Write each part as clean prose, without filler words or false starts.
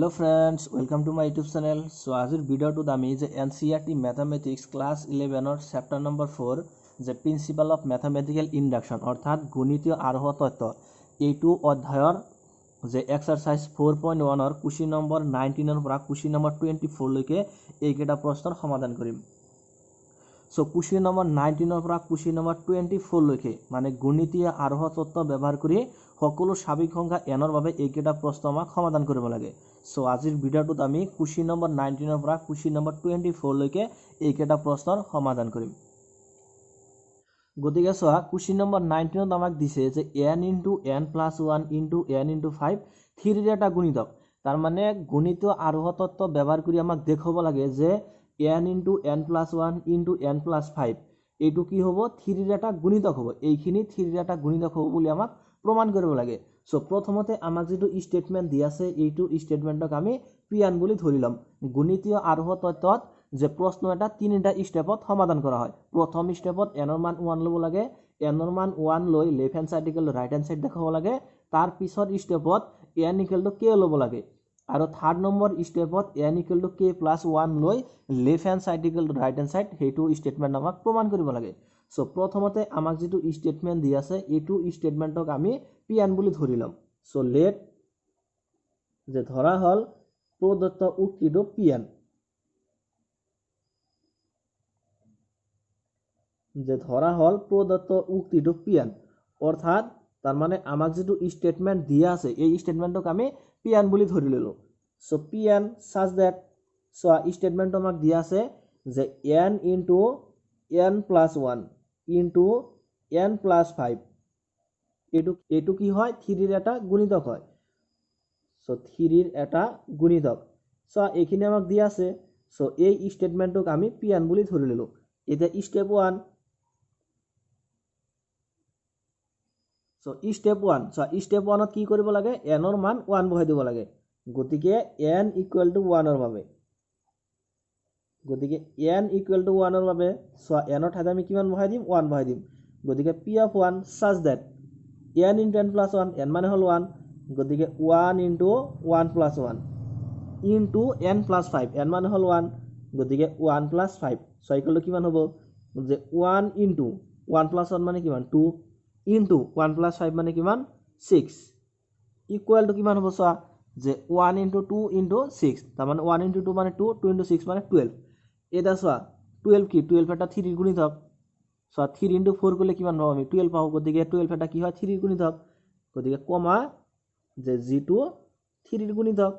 Hello friends welcome to my YouTube channel. So आजिर भिडिओटुत आमी जे NCERT mathematics class 11 chapter number 4 जे प्रिन्सिपल अफ मैथमेटिकल इंडक्शन अर्थात गणितीय आरोह तत्व एटू अध्यायर जे एक्सारसाइज 4.1 क्वेश्चन नम्बर 19 পৰা क्वेश्चन नम्बर 24 লৈকে এইকেইটা প্ৰশ্নৰ সমাধান কৰিম। सो क्वेश्चन नम्बर 19 পৰা क्वेश्चन नम्बर 24 লৈকে মানে গণিতীয় আৰোহ তত্ত্ব ব্যৱহাৰ কৰি সকলো স্বাভাৱিক সংখ্যা n ৰ বাবে এইকেইটা প্ৰশ্ন আমাক সমাধান কৰিব লাগে। सो আজিৰ ভিডিঅ'টোত আমি क्वेश्चन नम्बर 19 পৰা क्वेश्चन नम्बर 24 লৈকে এইকেইটা প্ৰশ্নৰ সমাধান কৰিম। গতিকে চোৱা क्वेश्चन नम्बर 19 আমাক দিছে যে n * n + 1 * n * 5 থ্ৰিৰ এটা গুণিতক। তাৰ মানে গণিতীয় আৰোহ তত্ত্ব ব্যৱহাৰ কৰি আমাক দেখাব লাগে যে n * n + 1 * n + 5 এইটো কি হ'ব থ্ৰিৰ এটা গুণিতক হ'ব। এইখিনি থ্ৰিৰ এটা গুণিতক হ'ব বুলি আমাক প্ৰমাণ কৰিব লাগে। সো প্রথমতে আমাক যেটো স্টেটমেন্ট দি আছে এইটো স্টেটমেন্টক আমি Pn বুলি ধৰি লম। গণিতীয় আৰোহ তত্ত্বত যে প্ৰশ্ন এটা তিনিটা স্টেপত সমাধান কৰা হয়। প্ৰথম স্টেপত n ৰ মান 1 লব লাগে, n ৰ মান 1 লৈ left hand side equal right hand side দেখাব লাগে। তার পিছত স্টেপত n = k লব লাগে আৰু থাৰ্ড নম্বৰ স্টেপত n = k + 1 লৈ left hand side equal right hand side হেতু স্টেটমেন্ট আমাক প্রমাণ কৰিব লাগে। সো প্রথমতে আমাক যেটো স্টেটমেন্ট দি আছে এইটো স্টেটমেন্টক আমি Pn বুলি ধৰি লম। সো লেট যে ধৰা হল প্রদত্ত উক্তিটো Pn যে ধরা হল প্রদত্ত উক্তিটো Pn অর্থাৎ তার মানে আমাক যেটো স্টেটমেন্ট দিয়া আছে এই স্টেটমেন্টক আমি Pn বুলি ধৰি ললো। So Pn such that so statement আমাক দিয়া আছে যে n * n + 1 * n + 5 এটু কি হয় থ্রির এটা গুণিতক হয়। সো থ্রির এটা গুণিতক। সো এখানে আমাক দিয়া আছে। সো এই স্টেটমেন্টক আমি Pn বুলি ধৰি ললো। এটা step 1। So step 1 so step 1 ত কি কৰিব লাগে n ৰ মান 1 বহাই দিব লাগে। গতিকে n = 1 ৰ বাবে সো n ৰ ঠাইত আমি কিমান বহাই দিম 1 বহাই দিম। গতিকে p of 1 such that n * n + 1 n মানে হল 1 গতিকে 1 * 1 + 1 * n + 5 n মানে হল 1 গতিকে 1 + 5 সো ইকুয়াল কিমান হ'ব যে 1 * 1 + 1 মানে কিমান 2 * 1 + 5 মানে কিমান 6 ইকুয়াল টু কিমান হ'ব সো যে 1 * 2 * 6 তাৰ মানে 1 * 2 মানে 2 2 * 6 মানে 12 এটা সো 12 কি 12 এটা 3 ৰ গুণিতক। সো 3 * 4 করলে কিমান পাবো আমি 12 পাবো। গতিকে 12 এটা কি হয় 3 ৰ গুণিতক। গতিকে কমা যে যেটো 3 ৰ গুণিতক।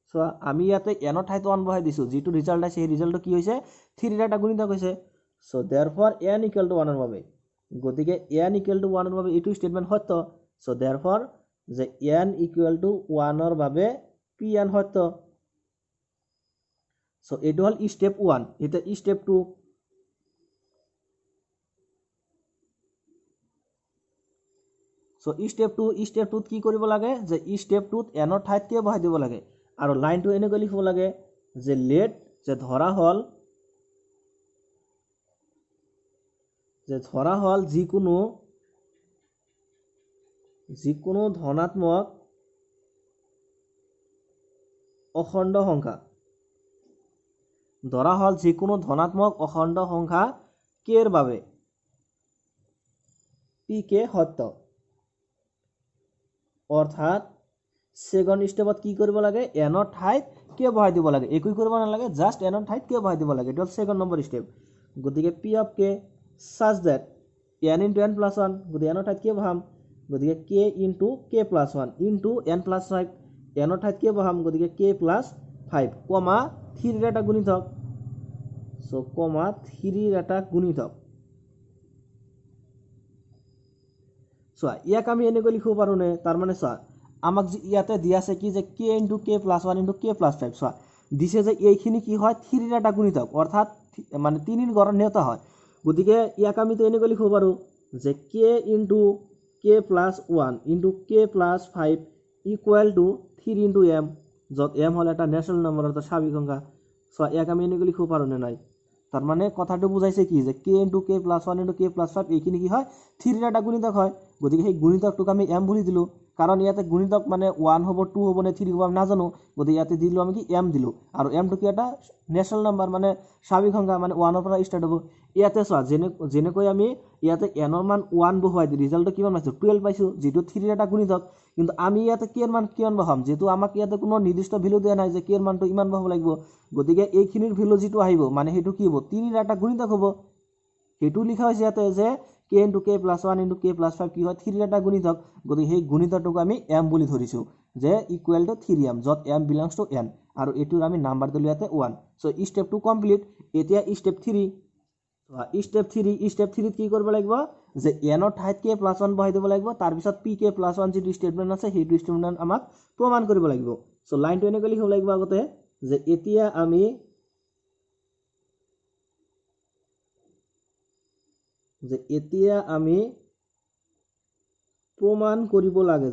সো আমি ইয়াতে n ৰ ঠাইত 1 বহাই দিছো যেটো ৰিজাল্ট আছে এই ৰিজাল্টটো কি হৈছে 3 ৰ এটা গুণিতক হৈছে। সো therefore n = 1 ৰ বাবে গতিকে n = 1 ৰ বাবে এইটো স্টেটমেন্ট সত্য। সো therefore যে n = 1 ৰ বাবে Pn সত্য। সো এইটো হল স্টেপ 1। এটা স্টেপ 2। সো স্টেপ 2 স্টেপ 2 কি কৰিব লাগে যে স্টেপ 2 n ৰ ঠাইত k বহাই দিব লাগে আৰু লাইনটো এনেকৈ লিখিব লাগে যে লেট যে ধৰা হল যিকোনো ধনাত্মক অখণ্ড সংখ্যা ধৰা হল যিকোনো ধনাত্মক অখণ্ড সংখ্যা k ৰ বাবে pk সত্য। অৰ্থাৎ সেকেন্ড স্টেপত কি কৰিব লাগে n ৰ ঠাইত k বহাই দিব লাগে। একই কৰিব নালাগে জাস্ট n ৰ ঠাইত k বহাই দিব লাগে। এটা সেকেন্ড নম্বৰ স্টেপ। গতিকে p of k such that n * n + 1 গতিকে n ৰ ঠাইত k বহাম। গতিকে k * k + 1 * n + 5 n ৰ ঠাইত k বহাম। গতিকে k + 5 কমা 3 ৰ এটা গুণিতক। সো কমা 3 ৰ এটা গুণিতক। সো ইয়াক আমি এনেকৈ লিখিব পাৰো নে তাৰ মানে সো আমাক ইয়াতে দিয়া আছে কি যে k * k + 1 * k + 5 সো দিছে যে এইখিনি কি হয় 3 ৰ এটা গুণিতক অৰ্থাৎ মানে 3 ৰ গড় নিয়ত হয়। গতিকে ইয়াক আমি তো এনেকৈ লিখিব পাৰো যে k * k + 1 * k + 5 = 3 * m যত m হল এটা ন্যাচারাল নাম্বার অর্থাৎ স্বাভাবিক সংখ্যা। সো ইয়াক আমি এনেকৈ লিখিব পাৰো নে নাই তার মানে কথাটো বুঝাইছে কি যে k * k + 1 * k + 5 এইখিনি কি হয় 3 ৰ এটা গুণিতক হয়। গতিকে সেই গুণিতকটোক আমি m বুলি দিলো। কাৰণ ইয়াতে গুণিতক মানে 1 হ'ব 2 হ'ব নে 3 হ'ব আমি নাজানো গতিকে ইয়াতে দিলো আমি কি m দিলো আৰু m টো কি এটা ন্যাচাৰাল নাম্বাৰ মানে স্বাভাৱিক সংখ্যা মানে 1 ৰ পৰা ষ্টাৰ্ট হ'ব ইয়াতে চোৱা যেনেকৈ আমি ইয়াতে n ৰ মান 1 বহুৱাই দি ৰিজাল্টটো কিমান পাইছো 12 পাইছো যেটো 3 ৰ এটা গুণিতক কিন্তু আমি ইয়াতে k ৰ মান কিমান বহাম যেটো আমাক ইয়াতে কোনো নিৰ্দিষ্ট ভ্যালু দিয়া নাই যে k ৰ মানটো ইমান বহাব লাগিব গতিকে এইখিনিৰ ভ্যালু যেটো আহিব মানে হেতু কি হ'ব 3 ৰ এটা গুণিতক হ'ব হেতু লিখা হৈছে ইয়াতে যে k * k + 1 * k + 5 কি হয় 3 ৰ এটা গুণিতক গতিকে সেই গুণিতকটোক আমি m বুলি ধৰিছো যে ইকুৱেল টু 3m যত m বিলংস টু n আৰু এটোৰ আমি নাম্বাৰ দিলো ইয়াতে 1 সো স্টেপ 2 কমপ্লিট এতিয়া স্টেপ 3 স্টেপ 3 কি কৰিব লাগিব যে n ৰ ঠাইত k + 1 বহাই দিব লাগিব তাৰ পিছত pk + 1 যেটো স্টেটমেন্ট আছে হেতু স্টেটমেন্ট আমাক প্ৰমাণ কৰিব লাগিব সো লাইনটো এনেকৈ লিখিব লাগিব আগতে যে এতিয়া আমি প্রমাণ কৰিব লাগে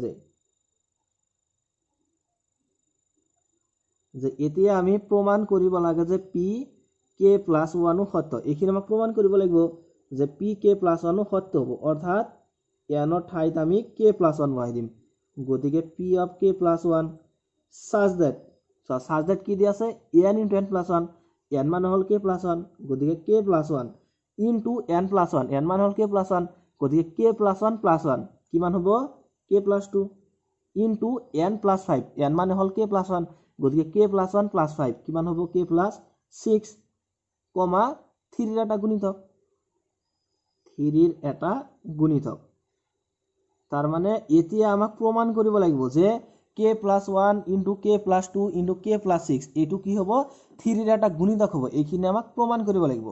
যে এতিয়া আমি প্ৰমাণ কৰিব লাগে যে p k + 1 সত্য এইখিনি আমাক প্ৰমাণ কৰিব লাগিব যে p k + 1 সত্য হ'ব অৰ্থাৎ n ৰ ঠাইত আমি k + 1 বহাই দিম গতিকে p of k + 1 such that কি দি আছে n * n + 1 n মান হল k + 1 গতিকে k + 1 into n + 1 n মান হল k + 1 গতিকে k + 1 + 1 কিমান হ'ব k + 2 into n + 5 n মানে হল k + 1 গতিকে k + 1 + 5 কিমান হ'ব k + 6 কমা 3 ৰ এটা গুণিতক 3 ৰ এটা গুণিতক তাৰ মানে এতিয়া আমাক প্ৰমাণ কৰিব লাগিব যে k + 1 into k + 2 into k + 6 এটো কি হ'ব 3 ৰ এটা গুণিতক হ'ব এইখিনি আমাক প্ৰমাণ কৰিব লাগিব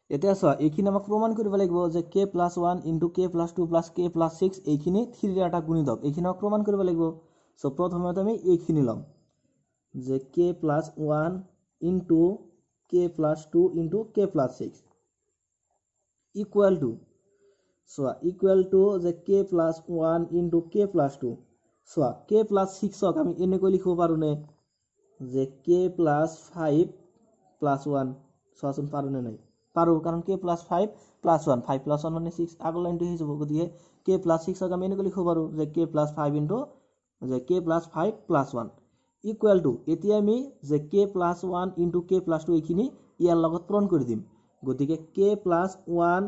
এতিয়া চোৱা এইখিনি আমাক প্ৰমাণ কৰিব লাগিব যে k + 1 into k + 2 + k + 6 এইখিনি 3 ৰ এটা গুণিতক এইখিনি আমাক প্ৰমাণ কৰিব লাগিব সো প্ৰথমতে আমি এইখিনি লম যে k + 1 into k + 2 into k + 6 equal to যে k + 1 into k + 2 so k + 6 ক আমি এনেকৈ লিখিব পাৰো নে যে k + 5 + 1 সোচোন পাৰো নে নাই পাৰো কাৰণ k + 5 + 1 5 + 1 মানে 6 আগৰ লাইনটো হৈ যাব গতিকে k + 6 ক আমি এনেকৈ লিখিব পাৰো যে k + 5 into যে k + 5 + 1 equal to এতিয়া আমি যে k + 1 into k + 2 এইখিনি ইয়াৰ লগত পূৰণ কৰি দিম গতিকে k + 1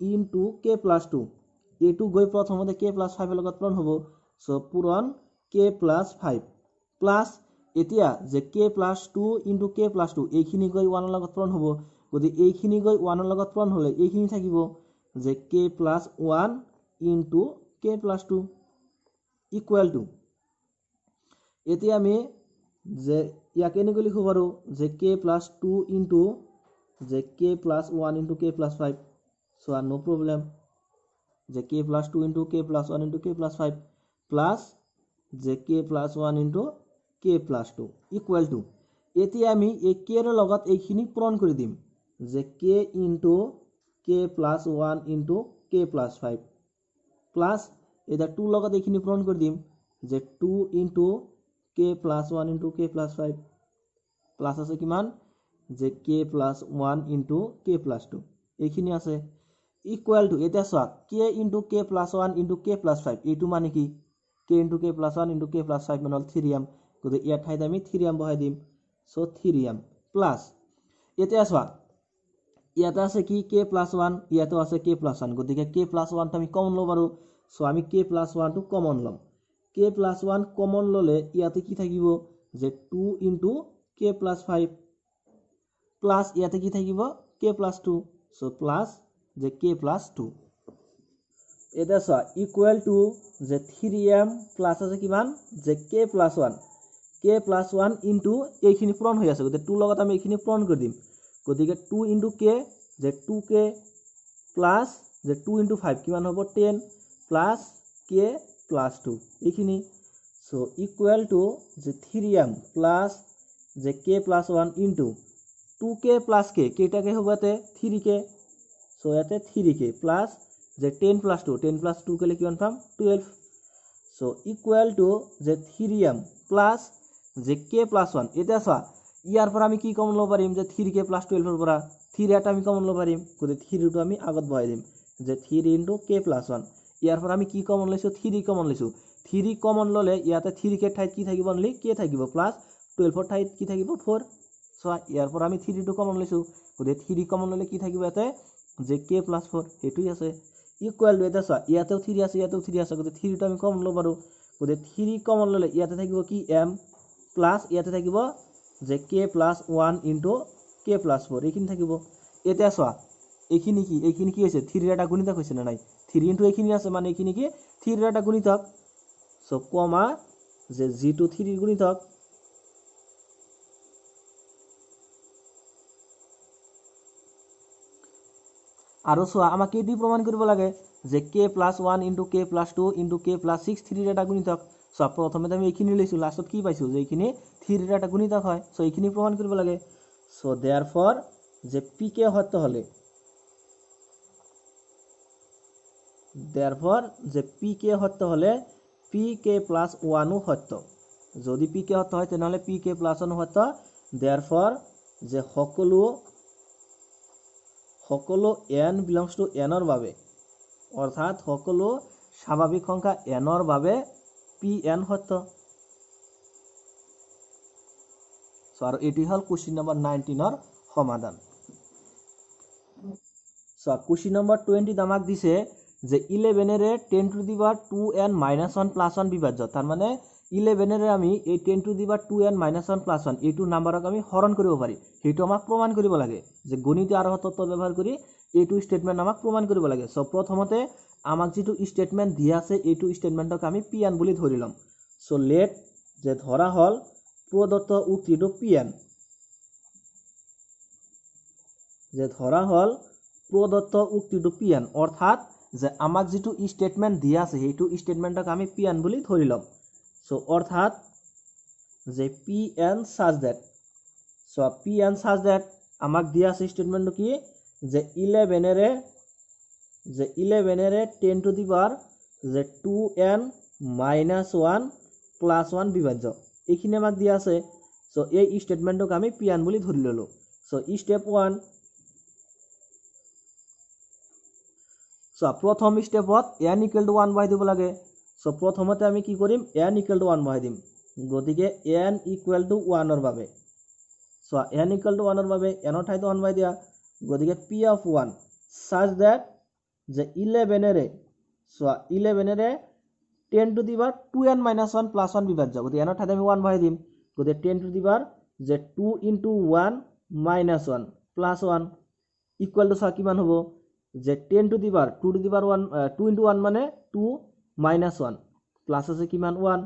into k + 2 এটো গৈ প্ৰথমতে k + 5 ৰ লগত পূৰণ হ'ব সো পূৰণ k + 5 প্লাস এতিয়া যে k + 2 into k + 2 এইখিনি গৈ 1 ৰ লগত পূৰণ হ'ব গতিকে এইখিনি গৈ 1 ৰ লগত পূৰণ হলে এইখিনি থাকিব যে k + 1 into k + 2 equal to এতিয়া আমি যে ইয়াকে এনেকৈ লিখিব পাৰো যে k + 2 into যে k + 1 into k + 5 so no problem যে k + 2 into k + 1 into k + 5 plus যে k + 1 into k + 2 equal to এতিয়া আমি এই k ৰ লগত এইখিনি পূৰণ কৰি দিম যে k into k + 1 into k + 5 plus এটা 2 লগত এইখিনি পূৰণ কৰি দিম যে 2 into k + 1 into k + 5 plus আছে কিমান যে k + 1 into k + 2 এইখিনি আছে equal to এটা চোৱা k into k + 1 into k + 5 এইটো মানে কি k into k + 1 into k + 5 মানে হল 3m গতিকে ইয়াৰ ঠাইত আমি 3m বহাই দিম সো 3m প্লাস এটা চোৱা ইয়াতে আছে কি k + 1 ইয়াতে আছে k + 1 গতিকে k + 1 টো আমি কমন লব পাৰো সো আমি k + 1 টো কমন লম k + 1 কমন ললে ইয়াতে কি থাকিব যে 2 into k + 5 প্লাস ইয়াতে কি থাকিব k + 2 সো প্লাস যে k + 2 এটা চোৱা ইকুয়াল টু যে 3m প্লাস আছে কিমান যে k + 1 k + 1 into এইখিনি পূৰণ হৈ আছে গতিকে 2 লগত আমি এইখিনি পূৰণ কৰি দিম গতিকে 2 into k যে 2k plus যে 2 into 5 কিমান হ'ব 10 plus k plus 2 এইখিনি সো ইকুয়াল টু যে 3m plus যে k plus 1 into 2k plus k কেইটাকে হ'ব এতে 3k সো এতে 3k plus যে 10 plus 2 10 plus 2 কলে কিমান পাম 12 সো ইকুয়াল টু যে 3m plus যে k plus 1 এটা চোৱা ইয়াৰ পৰা আমি কি কমন লব পাৰিম যে 3k plus 12 ৰ পৰা 3 এটা আমি কমন লব পাৰিম গতিকে 3 টো আমি আগত বহাই দিম যে 3 into k plus 1 ইয়াৰ পৰা আমি কি কমন লৈছো 3 কমন লৈছো 3 কমন ললে ইয়াতে 3 কে ঠাইত কি থাকিব অনলি কে থাকিব প্লাস 12 ঠাইত কি থাকিব 4 সো ইয়াৰ পৰা আমি 3 টো কমন লৈছো গতে 3 কমন ললে কি থাকিব ইয়াতে যে k + 4 এটোই আছে ইকুয়াল টু এটা সো ইয়াতেও 3 আছে ইয়াতেও 3 আছে গতে 3 টো আমি কমন লব পাৰো গতে 3 কমন ললে ইয়াতে থাকিব কি m প্লাস ইয়াতে থাকিব যে k + 1 * k + 4 এইখিনি থাকিব এটা সো এইখিনি কি হৈছে 3 এর একটা গুণিতক হৈছে না নাই 3 * এইখিনি আছে মানে এইখিনি কি 3 এর একটা গুণিতক সো কমা যে g2 3 এর গুণিতক আৰু সো আমাকে এটি প্ৰমাণ কৰিব লাগে যে k + 1 * k + 2 * k + 6 3 এর একটা গুণিতক সো প্রথমে আমি এইখিনি লৈছো লাস্টত কি পাইছো যে এইখিনি 3 এর একটা গুণিতক হয় সো এইখিনি প্রমাণ কৰিব লাগে সো देयरफॉर যে pk সত্য হলে देयरफॉर যে pk সত্য হলে pk + 1 ও সত্য যদি pk সত্য হয় তেনহলে pk + 1 সত্য देयरफॉर যে সকলো n belongs to n এর বাবে অর্থাৎ সকলো স্বাভাবিক সংখ্যা n এর বাবে pn সত্য সো আর এটি হল কোশ্চেন নাম্বার 19 এর সমাধান সো কোশ্চেন নাম্বার 20 আমাক দিছে যে 11 এর 10 টু দি পাওয়ার 2n - 1 + 1 বিভাজ্য তার মানে 11 এর আমি এই 10 টু দি পাওয়ার 2n - 1 + 1 এইটো নাম্বারক আমি হরণ কৰিব পাৰি হেতু আমাক প্ৰমাণ কৰিব লাগে যে গণিত আৰোহ তত্ত্ব ব্যবহাৰ কৰি এইটো স্টেটমেন্ট আমাক প্ৰমাণ কৰিব লাগে সো প্রথমতে আমাক যেটো স্টেটমেন্ট দিয়া আছে এইটো স্টেটমেন্টক আমি pn বুলি ধৰিলাম সো লেট যে ধৰা হল প্রদত্ত উক্তিটো pn যে ধরা হল প্রদত্ত উক্তিটো pn অর্থাৎ যে আমাক যেটো স্টেটমেন্ট দিয়া আছে হেতু স্টেটমেন্টক আমি pn বুলি ধৰিলাম সো অর্থাৎ যে pn such that so pn such that আমাক দিয়া আছে স্টেটমেন্টটো কি যে 11 এর 10 টু দি পাওয়ার যে 2n - 1 + 1 বিভাজ্য এইখিনি আমাক দিয়া আছে সো এই স্টেটমেন্টক আমি pn বুলি ধৰি ললো সো স্টেপ 1 সো প্রথম স্টেপত n = 1 বহাই দিব লাগে সো প্রথমতে আমি কি কৰিম n = 1 বহাই দিম গতিকে n = 1 এর বাবে সো n = 1 এর বাবে n এর ঠাইতে 1 বহাই দিয়া গতিকে p of 1 such that যে 11 এর সো 11 এর 10 টু দি পাওয়ার 2n - 1 + 1 বিভাজ্য গতিকে n এর ঠাইতে আমি 1 বহাই দিম গতিকে 10 টু দি পাওয়ার যে 2 * 1 - 1 + 1 ইকুয়াল টু কিমান হ'ব যে 10 two the power 2 to the পাওয়ার 1 2 * 1 মানে 2 - 1 প্লাস আছে কিমান 1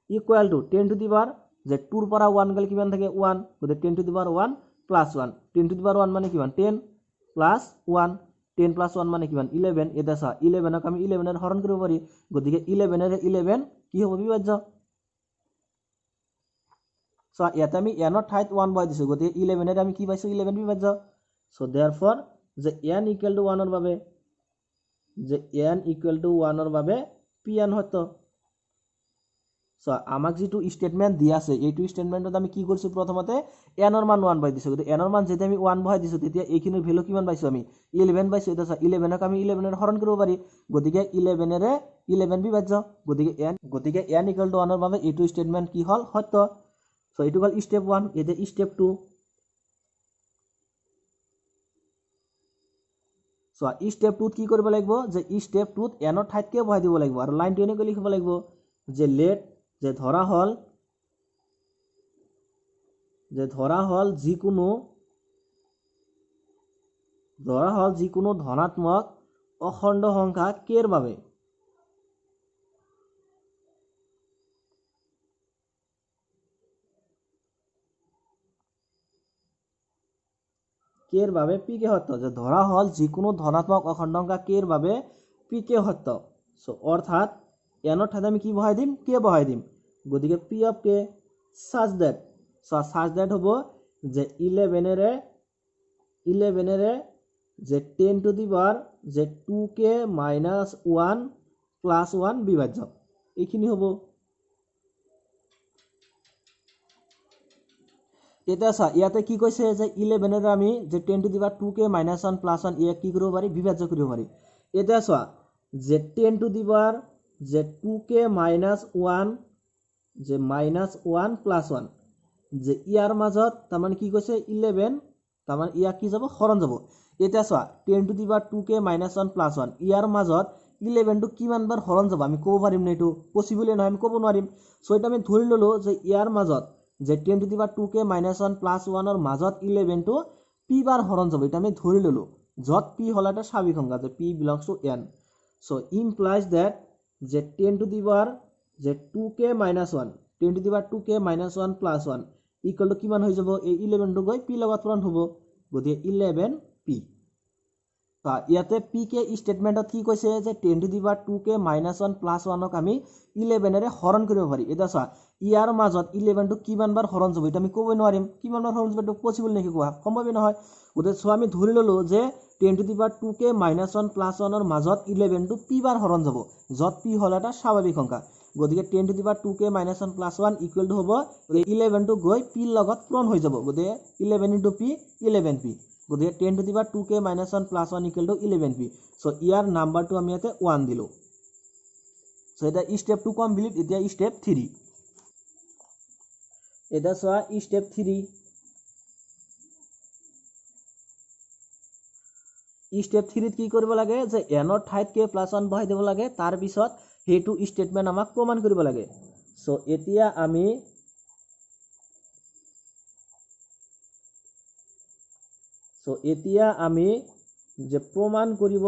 ইকুয়াল টু 10 টু দি পাওয়ার যে 2 এর পৰা 1 গলে কিমান থাকে 1 গতিকে 10 two the power 1 + 1 10 two the পাওয়ার 1 মানে কিমান 10 প্লাস 1 10 + 1 মানে কিমান 11 এটা সা 11 ক আমি 11 এর হরণ কৰিব পাৰি গতিকে 11 এর 11 কি হ'ব বিভাজ্য সো ইয়াতে আমি n এর ঠাইত 1 বহাই দিছো গতিকে 11 এর আমি কি পাইছো 11 বিভাজ্য সো देयरफॉर যে n = 1 এর বাবে যে n = 1 এর বাবে pn সত্য সো আমাক যেটো স্টেটমেন্ট দিয়া আছে এইটো স্টেটমেন্টত আমি কি কৰিছো প্ৰথমতে n এৰ মান 1 বহাই দিছো গতিকে n এৰ মান যেতে আমি 1 বহাই দিছো তেতিয়া এইখিনিৰ ভ্যালু কিমান পাইছো আমি 11 পাইছো এটা 11 ক আমি 11 এর হরণ কৰিব পাৰি গতিকে 11 এর 11 বিভাজ্য গতিকে n = 1 এর বাবে এইটো স্টেটমেন্ট কি হল সত্য সো এইটো হল স্টেপ 1 এতে স্টেপ 2 সো স্টেপ 2 কি কৰিব লাগিব যে স্টেপ 2 ত n এৰ ঠাইতকে বহাই দিব লাগিব আৰু লাইনটো এনেকৈ লিখিব লাগিব যে লেট যে ধরা হল যিকোনো ধনাত্মক অখণ্ড সংখ্যা কের বাবে pk সত্য যে ধরা হল যিকোনো ধনাত্মক অখণ্ড সংখ্যা কের বাবে pk সত্য সো অর্থাৎ n এর ঠাইতে আমি কি বহাই দিম k বহাই দিম গতিকে p of k such that হবো যে 11 এর যে 10 টু দি পাওয়ার যে 2k - 1 + 1 বিভাজ্য এইখিনি হবো এটা সা ইয়াতে কি কৈছে যে 11 এর আমি যে 10 টু দি পাওয়ার 2k - 1 + 1 ইয়া কি কৰিব পাৰি বিভাজ্য কৰিব পাৰি এটা সা যে 10 টু দি পাৱাৰ যে 2k মাইনাছ 1 যে মাইনাছ 1 প্লাছ 1 যে ইয়াৰ মাজত তাৰমানে কি কৈছে 11 তাৰমানে ইয়াক কি যাব হৰণ যাব এটা চোৱা 10 to the power 2k minus 1 plus 1 ইয়াৰ মাজত 11 টো কিমান বাৰ হৰণ যাব আমি ক'ব পাৰিম না এটো পসিবল নহয় আমি ক'ব নোৱাৰিম সো এটা আমি ধৰি ললো যে ইয়াৰ মাজত যে 10 to the power 2k minus 1 plus 1 ৰ মাজত 11 টো p বাৰ হৰণ যাব এটা আমি ধৰি ললো যত p হল এটা স্বাভাৱিক সংখ্যা যে p belongs to n so implies that যে 10 টু দি পাৱাৰ যে 2k minus 1 10 to the power 2k minus 1 plus 1 equal to কিমান হৈ যাব এই 11 টো গৈ p লগত পূৰণ হ'ব গতি 11p তা ইয়াতে p কে স্টেটমেন্টত কি কৈছে যে 10 to the power 2k minus 1 plus 1 ক আমি 11 ৰে হৰণ কৰিব পাৰি এটা চা ইয়াৰ মাজত 11 টো কিমান বাৰ হৰণ যাব এটা আমি ক'ব নোৱাৰিম কিমান বাৰ হৰণ যাব এটা পসিবল নেকি কোৱা সম্ভৱ নহয় গতি সো আমি ধৰি ললো যে 10 to the power 2k minus 1 plus 1 ৰ মাজত 11 টো p বাৰ হৰণ যাব যত p হল এটা স্বাভাৱিক সংখ্যা গতিকে 10 to the power 2k minus 1 plus 1 equal to হ'ব 11 টো গৈ p লগত পূৰণ হৈ যাব গতিকে 11 into p 11p গতিকে 10 to the power 2k minus 1 plus 1 equal to 11p so ইয়াৰ নাম্বাৰটো আমি ইয়াতে 1 দিলো so এটা স্টেপ 2 কমপ্লিট এতিয়া স্টেপ 3 এটা চোৱা স্টেপ 3 স্টেপ 3 কি কৰিব লাগে যে n ৰ ঠাইত k plus 1 বহাই দিব লাগে তাৰ পিছত হেতু স্টেটমেন্ট আমাক প্ৰমাণ কৰিব লাগে সো এতিয়া আমি যে প্ৰমাণ কৰিব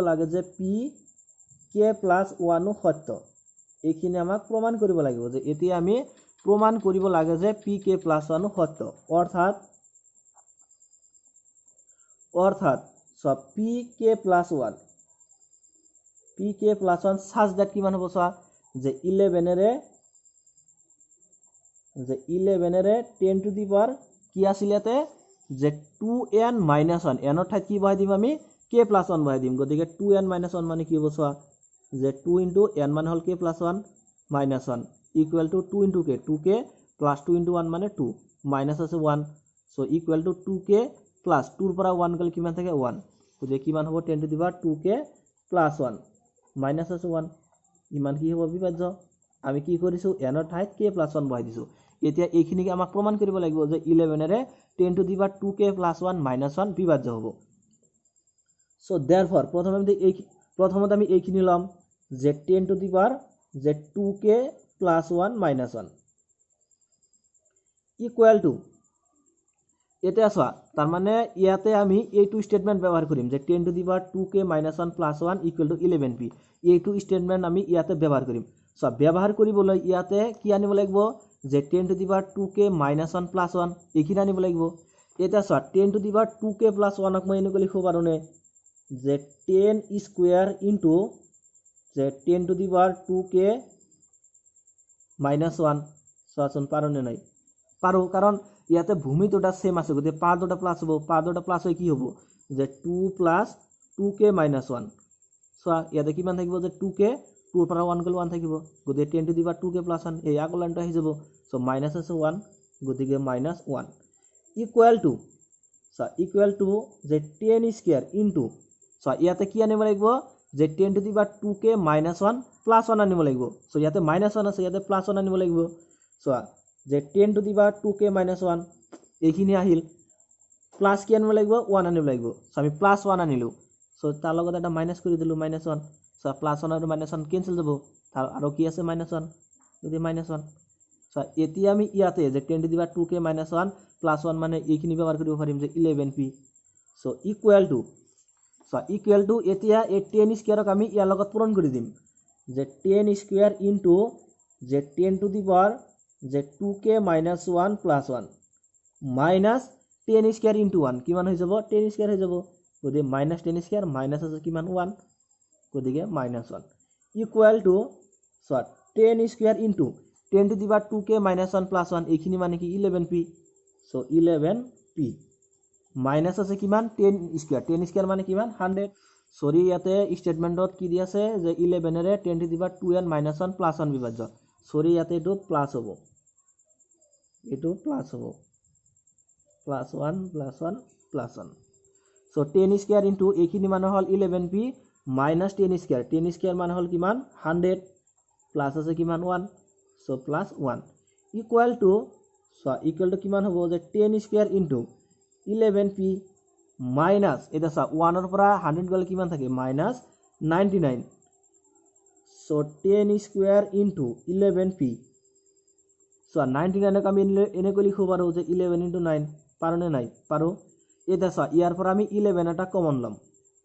লাগে যে p k plus 1 সত্য এইখিনি আমাক প্ৰমাণ কৰিব লাগিব যে এতিয়া আমি প্ৰমাণ কৰিব লাগে যে p k plus 1 সত্য অৰ্থাৎ সব p k plus 1 such that কিমান হ'ব চোৱা যে 11 ৰে 10 to the power কি আছিল ইয়াতে যে 2n minus 1 n ৰ ঠাইত কি বহাই দিম আমি k plus 1 বহাই দিম গতিকে 2n minus 1 মানে কি হ'ব চোৱা যে 2 into n মানে হল k plus 1 minus 1 equal to 2 into k 2k plus 2 into 1 মানে 2 minus আছে 1 so equal to 2k plus 2 ৰ পৰা 1 গলে কিমান থাকে 1 গতিকে কিমান হ'ব 10 to the power 2k plus 1 minus আছে 1 ইমান কি হ'ব বিভাজ্য আমি কি কৰিছো n ৰ ঠাইত k plus 1 বহাই দিছো এতিয়া এইখিনিকে আমাক প্ৰমাণ কৰিব লাগিব যে 11 ৰে 10 to the power 2k plus 1 minus 1 বিভাজ্য হ'ব so therefore প্ৰথমতে আমি এইখিনি লম যে 10 to the power যে 2k plus 1 minus 1 equal to এটা চোৱা তাৰ মানে ইয়াতে আমি এইটো স্টেটমেন্ট ব্যৱহাৰ কৰিম যে 10 to the power 2k minus 1 plus 1 equal to 11p এইটো স্টেটমেন্ট আমি ইয়াতে ব্যৱহাৰ কৰিম সো ব্যৱহাৰ কৰিবলৈ ইয়াতে কি আনিব লাগিব যে 10 to the power 2k minus 1 plus 1 এইখিনি আনিব লাগিব এটা চোৱা 10 to the power 2k plus 1 ক মই এনেকৈ লিখিব পাৰো নে যে 10 square into যে 10 to the power 2k minus 1 চোৱাচোন পাৰো নে নাই পাৰো কাৰণ ইয়াতে ভূমি দুটা সেম আছে গতি পা দুটা প্লাস হ'ব পা দুটা প্লাস হৈ কি হ'ব যে 2 plus 2k minus 1 সো ইয়াতে কিমান থাকিব যে 2k 2 পৰা 1 গলে 1 থাকিব গতি 10 to the power 2k plus 1 এই আগৰ লাইনটো আহি যাব সো মাইনাস আছে 1 গতিকে -1 equal to যে 10 square into সো ইয়াতে কি আনিব লাগিব যে 10 to the power 2k minus 1 plus 1 আনিব লাগিব সো ইয়াতে -1 আছে ইয়াতে +1 আনিব লাগিব সো যে 10 to the power 2k minus 1 এইখিনি আহিল প্লাস কি আনিব লাগিব 1 আনিব লাগিব সো আমি +1 আনিলো সো তাৰ লগত এটা মাইনাস কৰি দিলো -1 সো +1 আৰু -1 কেনসেল যাব আৰু কি আছে -1 যদি -1 সো এতিয়া আমি ইয়াতে যে 10 to the power 2k minus 1 plus 1 মানে এইখিনি ব্যৱহাৰ কৰিব পাৰিম যে 11p সো equal to এতিয়া এই 10 স্কয়াৰক আমি ইয়াৰ লগত পূৰণ কৰি দিম যে 10 স্কয়াৰ into যে 10 to the power যে 2k minus 1 plus 1 minus 10 square into 1 কিমান হৈ যাব 10 square হৈ যাব গতিকে minus 10 square minus আছে কিমান 1 গতিকে -1 equal to so 10 square into 10 to the power 2k minus 1 plus 1 এইখিনি মানে কি 11p so 11p minus আছে কিমান 10 square মানে কিমান 100 সৰি ইয়াতে স্টেটমেন্টত কি দি আছে যে 11 ৰে 10 to the power 2n minus 1 plus 1 বিভাজ্য সৰি ইয়াতে এটো প্লাস হ'ব plus 1 plus 1 plus 1 so 10 square into এইখিনি মানে হল 11p মাইনাস 10 স্কয়ার 10 স্কয়ার মানে হল কিমান 100 প্লাস আছে কিমান 1 সো প্লাস 1 ইকুয়াল টু কিমান হ'ব যে 10 স্কয়ার ইনটু 11p মাইনাস এটা সা 1 ৰ পৰা 100 গলে কিমান থাকে minus 99 so 10 square into 11p so 99 ক আমি এনে কৰি লিখিব পাৰো যে 11 ইনটু 9 পাৰোনে নাই পাৰো এটা সা ইয়াৰ পৰা আমি 11 এটা কমন লম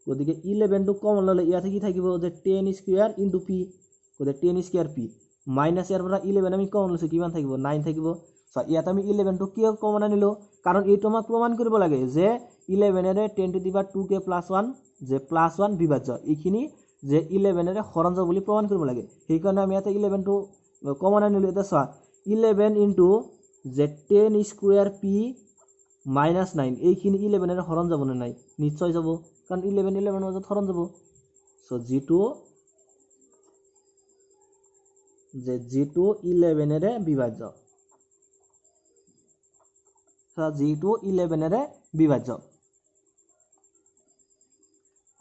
গতিকে 11 টো কমন ললে ইয়াতে কি থাকিব যে 10 স্কয়ার ইনটু p গতিকে 10 স্কয়ার p মাইনাস ইয়াৰ পৰা 11 আমি কমন লৈছো কিমান থাকিব 9 থাকিব সো ইয়াত আমি 11 টো কিয় কমন আনিলো কাৰণ এইটো আমাক প্ৰমাণ কৰিব লাগে যে 11 এৰে 10 to the power 2k plus 1 যে প্লাস 1 বিভাজ্য এইখিনি যে 11 এৰে হৰণ যাব বুলি প্ৰমাণ কৰিব লাগে সেই কাৰণে আমি ইয়াতে 11 টো কমন আনিলো এটা সা 11 ইনটু যে 10 স্কয়ার p মাইনাস 9 এইখিনি 11 এৰে হৰণ যাব নাই নিশ্চয় যাব কাৰণ 11 11 মাজত হৰণ যাব সো g2 11 এৰে বিভাজ্য g2 11 এৰে বিভাজ্য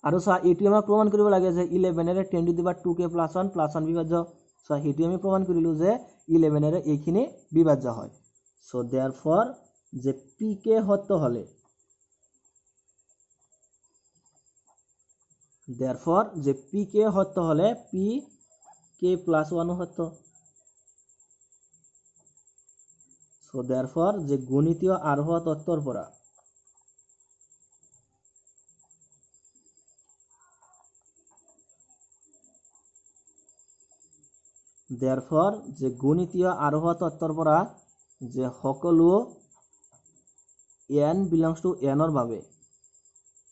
আৰু সা এটি আমাক প্ৰমাণ কৰিব লাগে যে 11 এৰে 10 to the power 2k plus 1 বিভাজ্য সো হেতু আমি প্ৰমাণ কৰিলো যে 11 এৰে এইখিনি বিভাজ্য হয় সো देयरफॉर যে pk সত্য হলে देयरफॉर যে pk সত্য হলে pk প্লাস 1 সত্য সো देयरफॉर যে গণিতীয় আরোহ তত্ত্বৰ পৰা देयरफॉर যে গণিতীয় আৰোহ তত্ত্বৰ পৰা যে সকলো n belongs to n ৰ বাবে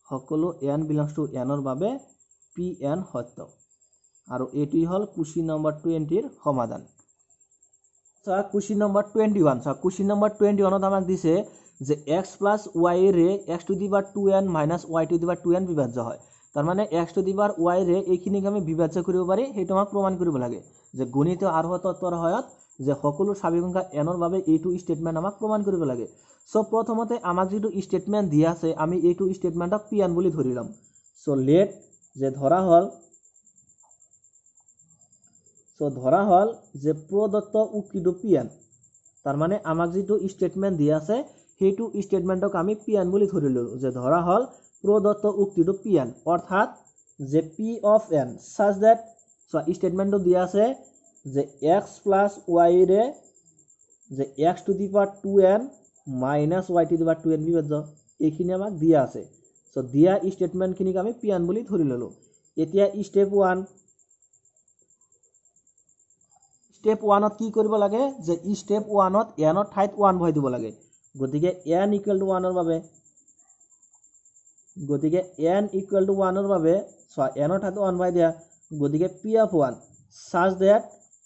সকলো n belongs to n ৰ বাবে pn সত্য আৰু এটি হল কোশ্চেন নম্বৰ 20 ৰ সমাধান সা কোশ্চেন নম্বৰ 21 সা কোশ্চেন নম্বৰ 21 ত আমাক দিছে যে x plus y ৰে x to the power 2n minus y to the power 2n বিভাজ্য হয় তাৰ মানে x to the power y ৰে এইখিনিক আমি বিভাজ্য কৰিব পাৰি হেতু আমাক প্ৰমাণ কৰিব লাগে যে গণিতীয় আৰোহ তত্ত্বৰ সহায়ত যে সকলো স্বাভাৱিক সংখ্যা n ৰ বাবে এইটো স্টেটমেন্ট আমাক প্ৰমাণ কৰিব লাগে সো প্ৰথমতে আমাক যেটো স্টেটমেন্ট দিয়া আছে আমি এইটো স্টেটমেন্টক pn বুলি ধৰি লম সো লেট যে ধৰা হল যে প্ৰদত্ত উক্তিটো pn তাৰ মানে আমাক যেটো স্টেটমেন্ট দিয়া আছে হেতু স্টেটমেন্টক আমি pn বুলি ধৰি ললো যে ধৰা হল প্ৰদত্ত উক্তিটো pn অৰ্থাৎ যে p of n such that so স্টেটমেন্টটো দিয়া আছে যে x plus y ৰে যে x to the power 2n minus y to the power 2n বিভাজ্য এইখিনি আমাক দিয়া আছে সো দিয়া স্টেটমেন্ট খিনিক আমি pn বুলি ধৰি ললো এতিয়া স্টেপ 1 ত কি কৰিব লাগে যে স্টেপ 1 ত n ৰ ঠাইত 1 ভৰাই দিব লাগে গতিকে n = 1 ৰ বাবে সো n ৰ ঠাইত 1 ভৰাই দিয়া গতিকে p of 1 such that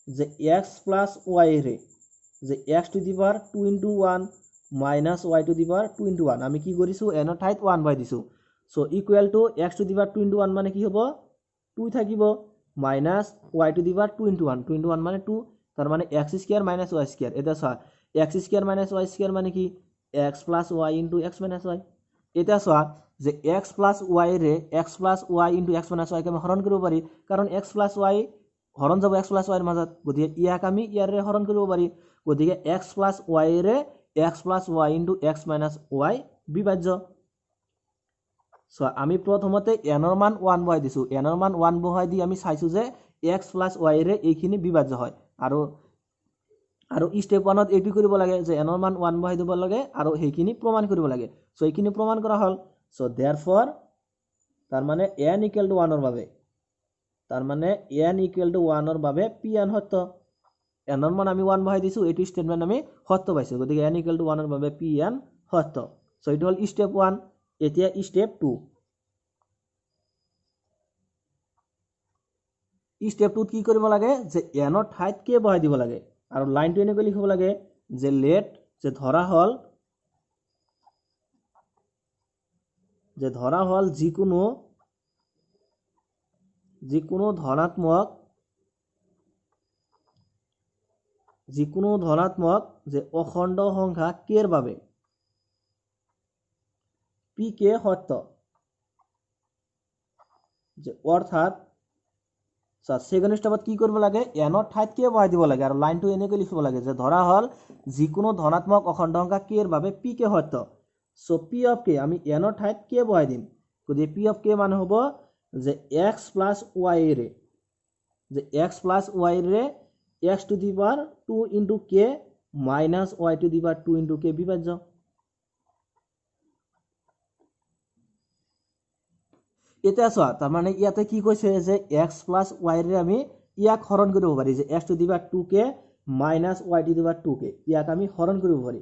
যে x plus y ৰে যে x to the power 2 into 1 minus y to the power 2 into 1 আমি কি কৰিছো n ৰ ঠাইত 1 ভৰাই দিছো so equal to x to the power 2 into 1 মানে কি হ'ব 2 থাকিব minus y to the power 2 into 1 2 into 1 মানে 2 তাৰ মানে x square minus y square এটা সা x square minus y square মানে কি x plus y into x minus y এটা সা যে x plus y ৰে x plus y into x minus y কে হৰণ কৰিব পাৰি কাৰণ x plus y হৰণ যাব x plus y ৰ মাজত গতিকে ইয়াক আমি ইয়াৰে হৰণ কৰিব পাৰি গতিকে x plus y ৰে x plus y into x minus y বিভাজ্য সো আমি প্ৰথমতে n ৰ মান 1 বহাই দিছো n ৰ মান 1 বহাই দি আমি চাইছো যে x plus y ৰে এইখিনি বিভাজ্য হয় আৰু স্টেপ 1 ত এটি কৰিব লাগে যে n ৰ মান 1 বহাই দিব লাগে আৰু হেখিনি প্ৰমাণ কৰিব লাগে সো এইখিনি প্ৰমাণ কৰা হল সো देयरफॉर তাৰ মানে n = 1 ৰ বাবে তাৰ মানে n = 1 ৰ বাবে pn সত্য n ৰ মান আমি 1 বহাই দিছো এটি স্টেটমেন্ট আমি সত্য পাইছো গতিকে n = 1 ৰ বাবে pn সত্য সো এটো হল স্টেপ 1 এতিয়া স্টেপ 2 স্টেপ 2 কি কৰিব লাগে যে n ৰ ঠাইত k বহাই দিব লাগে আৰু লাইনটো এনেকৈ লিখিব লাগে যে লেট যে ধৰা হল যিকোনো ধনাত্মক যে অখণ্ড সংখ্যা k ৰ বাবে পি কে সত্য যে অৰ্থাৎ সেকেন্ড স্টেপত কি কৰিব লাগে এনৰ ঠাইত কে বহাই দিব লাগে আৰু লাইনটো এনেকৈ লিখিব লাগে যে ধৰা হল যিকোনো ধনাত্মক অখণ্ড সংখ্যা কে এৰ বাবে পি কে সত্য সো পি অফ কে আমি এনৰ ঠাইত কে বহাই দিম গতিকে পি অফ কে মানে হ'ব যে এক্স প্লাস ওয়াই রে যে এক্স প্লাস ওয়াই রে x to the power 2 into k minus y to the power 2 into k বিভাজ্য এটা চোৱা তাৰ মানে ইয়াতে কি কৈছে যে x প্লাস y ৰে আমি ইয়াক হৰণ কৰিব পাৰি যে x to the power 2 k minus y to the power 2 k ইয়াক আমি হৰণ কৰিব পাৰি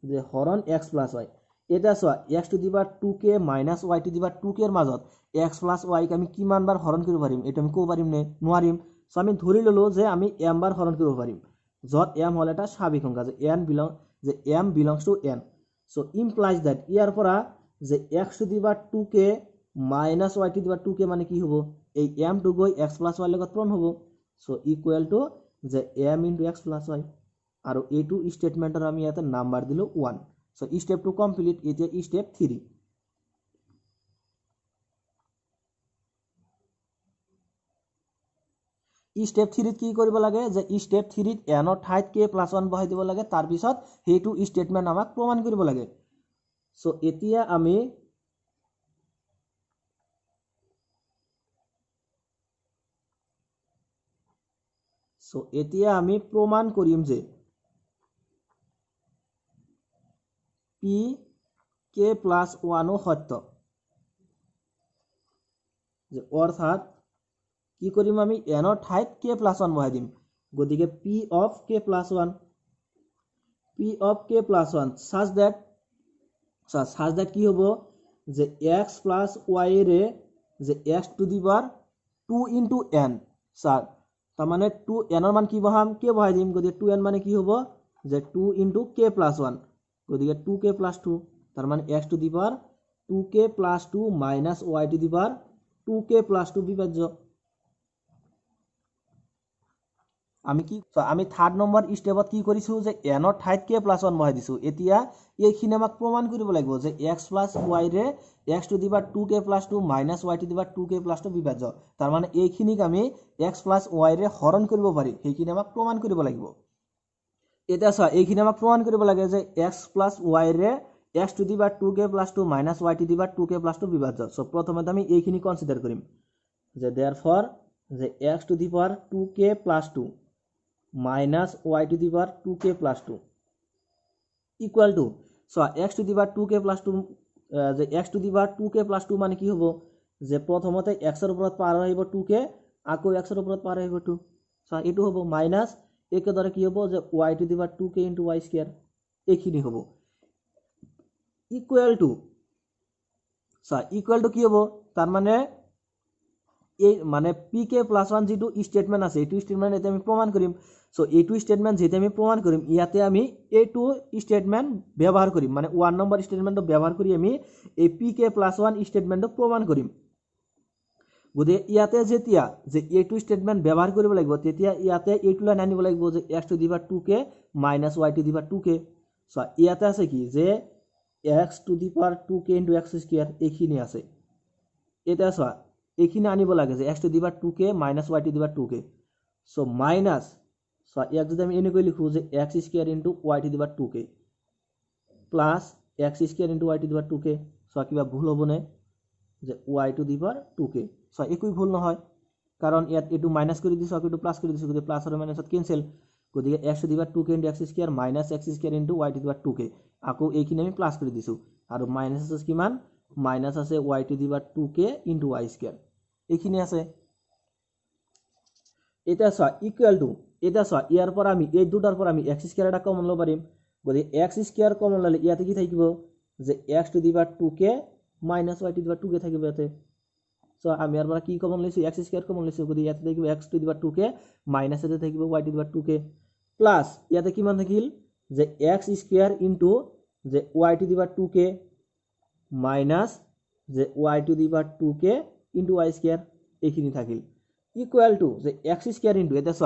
যে হৰণ x প্লাস y এটা চোৱা x to the power 2 k minus y to the power 2 k এর মাজত x প্লাস y ক আমি কিমান বাৰ হৰণ কৰিব পাৰিম এটা আমি ক'ব পাৰিম নে নোৱাৰিম সো আমি ধৰি ললো যে আমি m বাৰ হৰণ কৰিব পাৰিম যত m হল এটা স্বাভাৱিক সংখ্যা যে m belongs to n so implies that ইয়াৰ পৰা যে x to the power 2 k minus y to the power 2 k মানে কি হবো এই m টু গৈ x প্লাস y লগত পূৰণ হবো সো ইকুয়াল টু যে m into x plus y আৰু এইটো স্টেটমেন্টৰ আমি ইয়াতে নাম্বার দিলো 1 সো স্টেপ 2 কমপ্লিট এতিয়া স্টেপ 3 স্টেপ 3 কি কৰিব লাগে যে স্টেপ 3 n ৰ ঠাইত k প্লাস 1 বহাই দিব লাগে তাৰ পিছত হেতু স্টেটমেন্ট আমাক প্ৰমাণ কৰিব লাগে সো এতিয়া আমি প্ৰমাণ কৰিম যে p k প্লাস 1 সত্য যে অৰ্থাৎ কি কৰিম আমি n ৰ ঠাইত k প্লাস 1 বহাই দিম গতিকে p of k plus 1 such that কি হ'ব যে x প্লাস y রে যে x to the power 2 into n sir তার মানে 2 n এর মান কি বহাম k বহাই দিম গতিকে 2n মানে কি হ'ব যে 2 ইনটু k প্লাস 1 গতিকে 2k প্লাস 2 তার মানে x to the power 2k plus 2 minus y to the power 2k plus 2 বিভাজ্য আমি থার্ড নম্বৰ স্টেপত কি কৰিছো যে n ৰ ঠাইত k প্লাস 1 বহাই দিছো এতিয়া এইখিনি আমাক প্ৰমাণ কৰিব লাগিব যে x প্লাস y ৰে x to the power 2k plus 2 minus y to the power 2k plus 2 বিভাজ্য তাৰ মানে এইখিনিক আমি x প্লাস y ৰে হৰণ কৰিব পাৰি সেইখিনি আমাক প্ৰমাণ কৰিব লাগিব এটা চা এইখিনি আমাক প্ৰমাণ কৰিব লাগে যে x প্লাস y ৰে x to the power 2k plus 2 minus y to the power 2k plus 2 বিভাজ্য সো প্ৰথমে আমি এইখিনি কনসিডাৰ কৰিম যে therefore যে x to the power 2k plus 2 minus y to the power 2k plus 2 equal to so x to the power 2k plus 2 যে x to the power 2k plus 2 মানে কি হ'ব যে প্ৰথমতে x এৰ উপৰত পাৰ আহিব 2k আকৌ x এৰ উপৰত পাৰ আহিব 2 সো এটো হ'ব মাইনাস একে দৰে কি হ'ব যে y to the power 2k into y square এইখিনি হ'ব ইকুয়াল টু কি হ'ব তাৰ মানে এই মানে pk plus 1 যেটো স্টেটমেন্ট আছে এটো স্টেটমেন্ট এটা আমি প্ৰমাণ কৰিম সো এটো স্টেটমেন্ট যেটা আমি প্রমাণ করিম ইয়াতে আমি এটো স্টেটমেন্ট ব্যবহার করিম মানে 1 নম্বর স্টেটমেন্ট ব্যবহার করি আমি এই pk প্লাস 1 স্টেটমেন্ট প্রমাণ করিম গদে ইয়াতে যেতিয়া যে এটো স্টেটমেন্ট ব্যবহার কৰিব লাগিব তেতিয়া ইয়াতে এটো লাইন আনিব লাগিব যে x to the power 2k minus y to the power 2k so ইয়াতে আছে কি যে x to the power 2k into x square এইখিনি আছে এটা সো এইখিনি আনিব লাগে যে x to the power 2k minus y to the power 2k so minus so ইয়াক যদি আমি এনেকৈ লিখো যে x square into y to the power 2k plus x square into y to the power 2k so কিবা ভুল হবনে যে y to the power 2k so একই ভুল নহয় কারণ ইয়াত এটো মাইনাস কৰি দিছো আকৌ এটো প্লাস কৰি দিছো গতি প্লাস আৰু মাইনাসত ক্যান্সেল গতিকে x to the power 2k into x square minus x square into y to the power 2k আকৌ এইখিনি আমি প্লাস কৰি দিছো আৰু মাইনাস আছে কিমান মাইনাস আছে y to the power 2k into y square এইখিনি আছে এটা সো ইকুয়াল টু এটা সো ইয়াৰ পৰা আমি এই দুটাৰ পৰা আমি x স্কয়াৰ এটা কমন লব পাৰিম গতি x স্কয়ার কমন ললে ইয়াতে কি থাকিব যে x to the power 2k minus y to the power 2k থাকিব ইয়াতে সো আমি ইয়াৰ পৰা কি কমন লৈছো x স্কয়ার কমন লৈছো গতি ইয়াতে থাকিব x to the power 2k minus এতে থাকিব y to the power 2k plus ইয়াতে কিমান থাকিল যে x স্কয়ার ইনটু যে y to the power 2k minus যে y to the power 2k into y square এইখিনি থাকিল ইকুয়াল টু যে x স্কয়ার ইনটু এটা so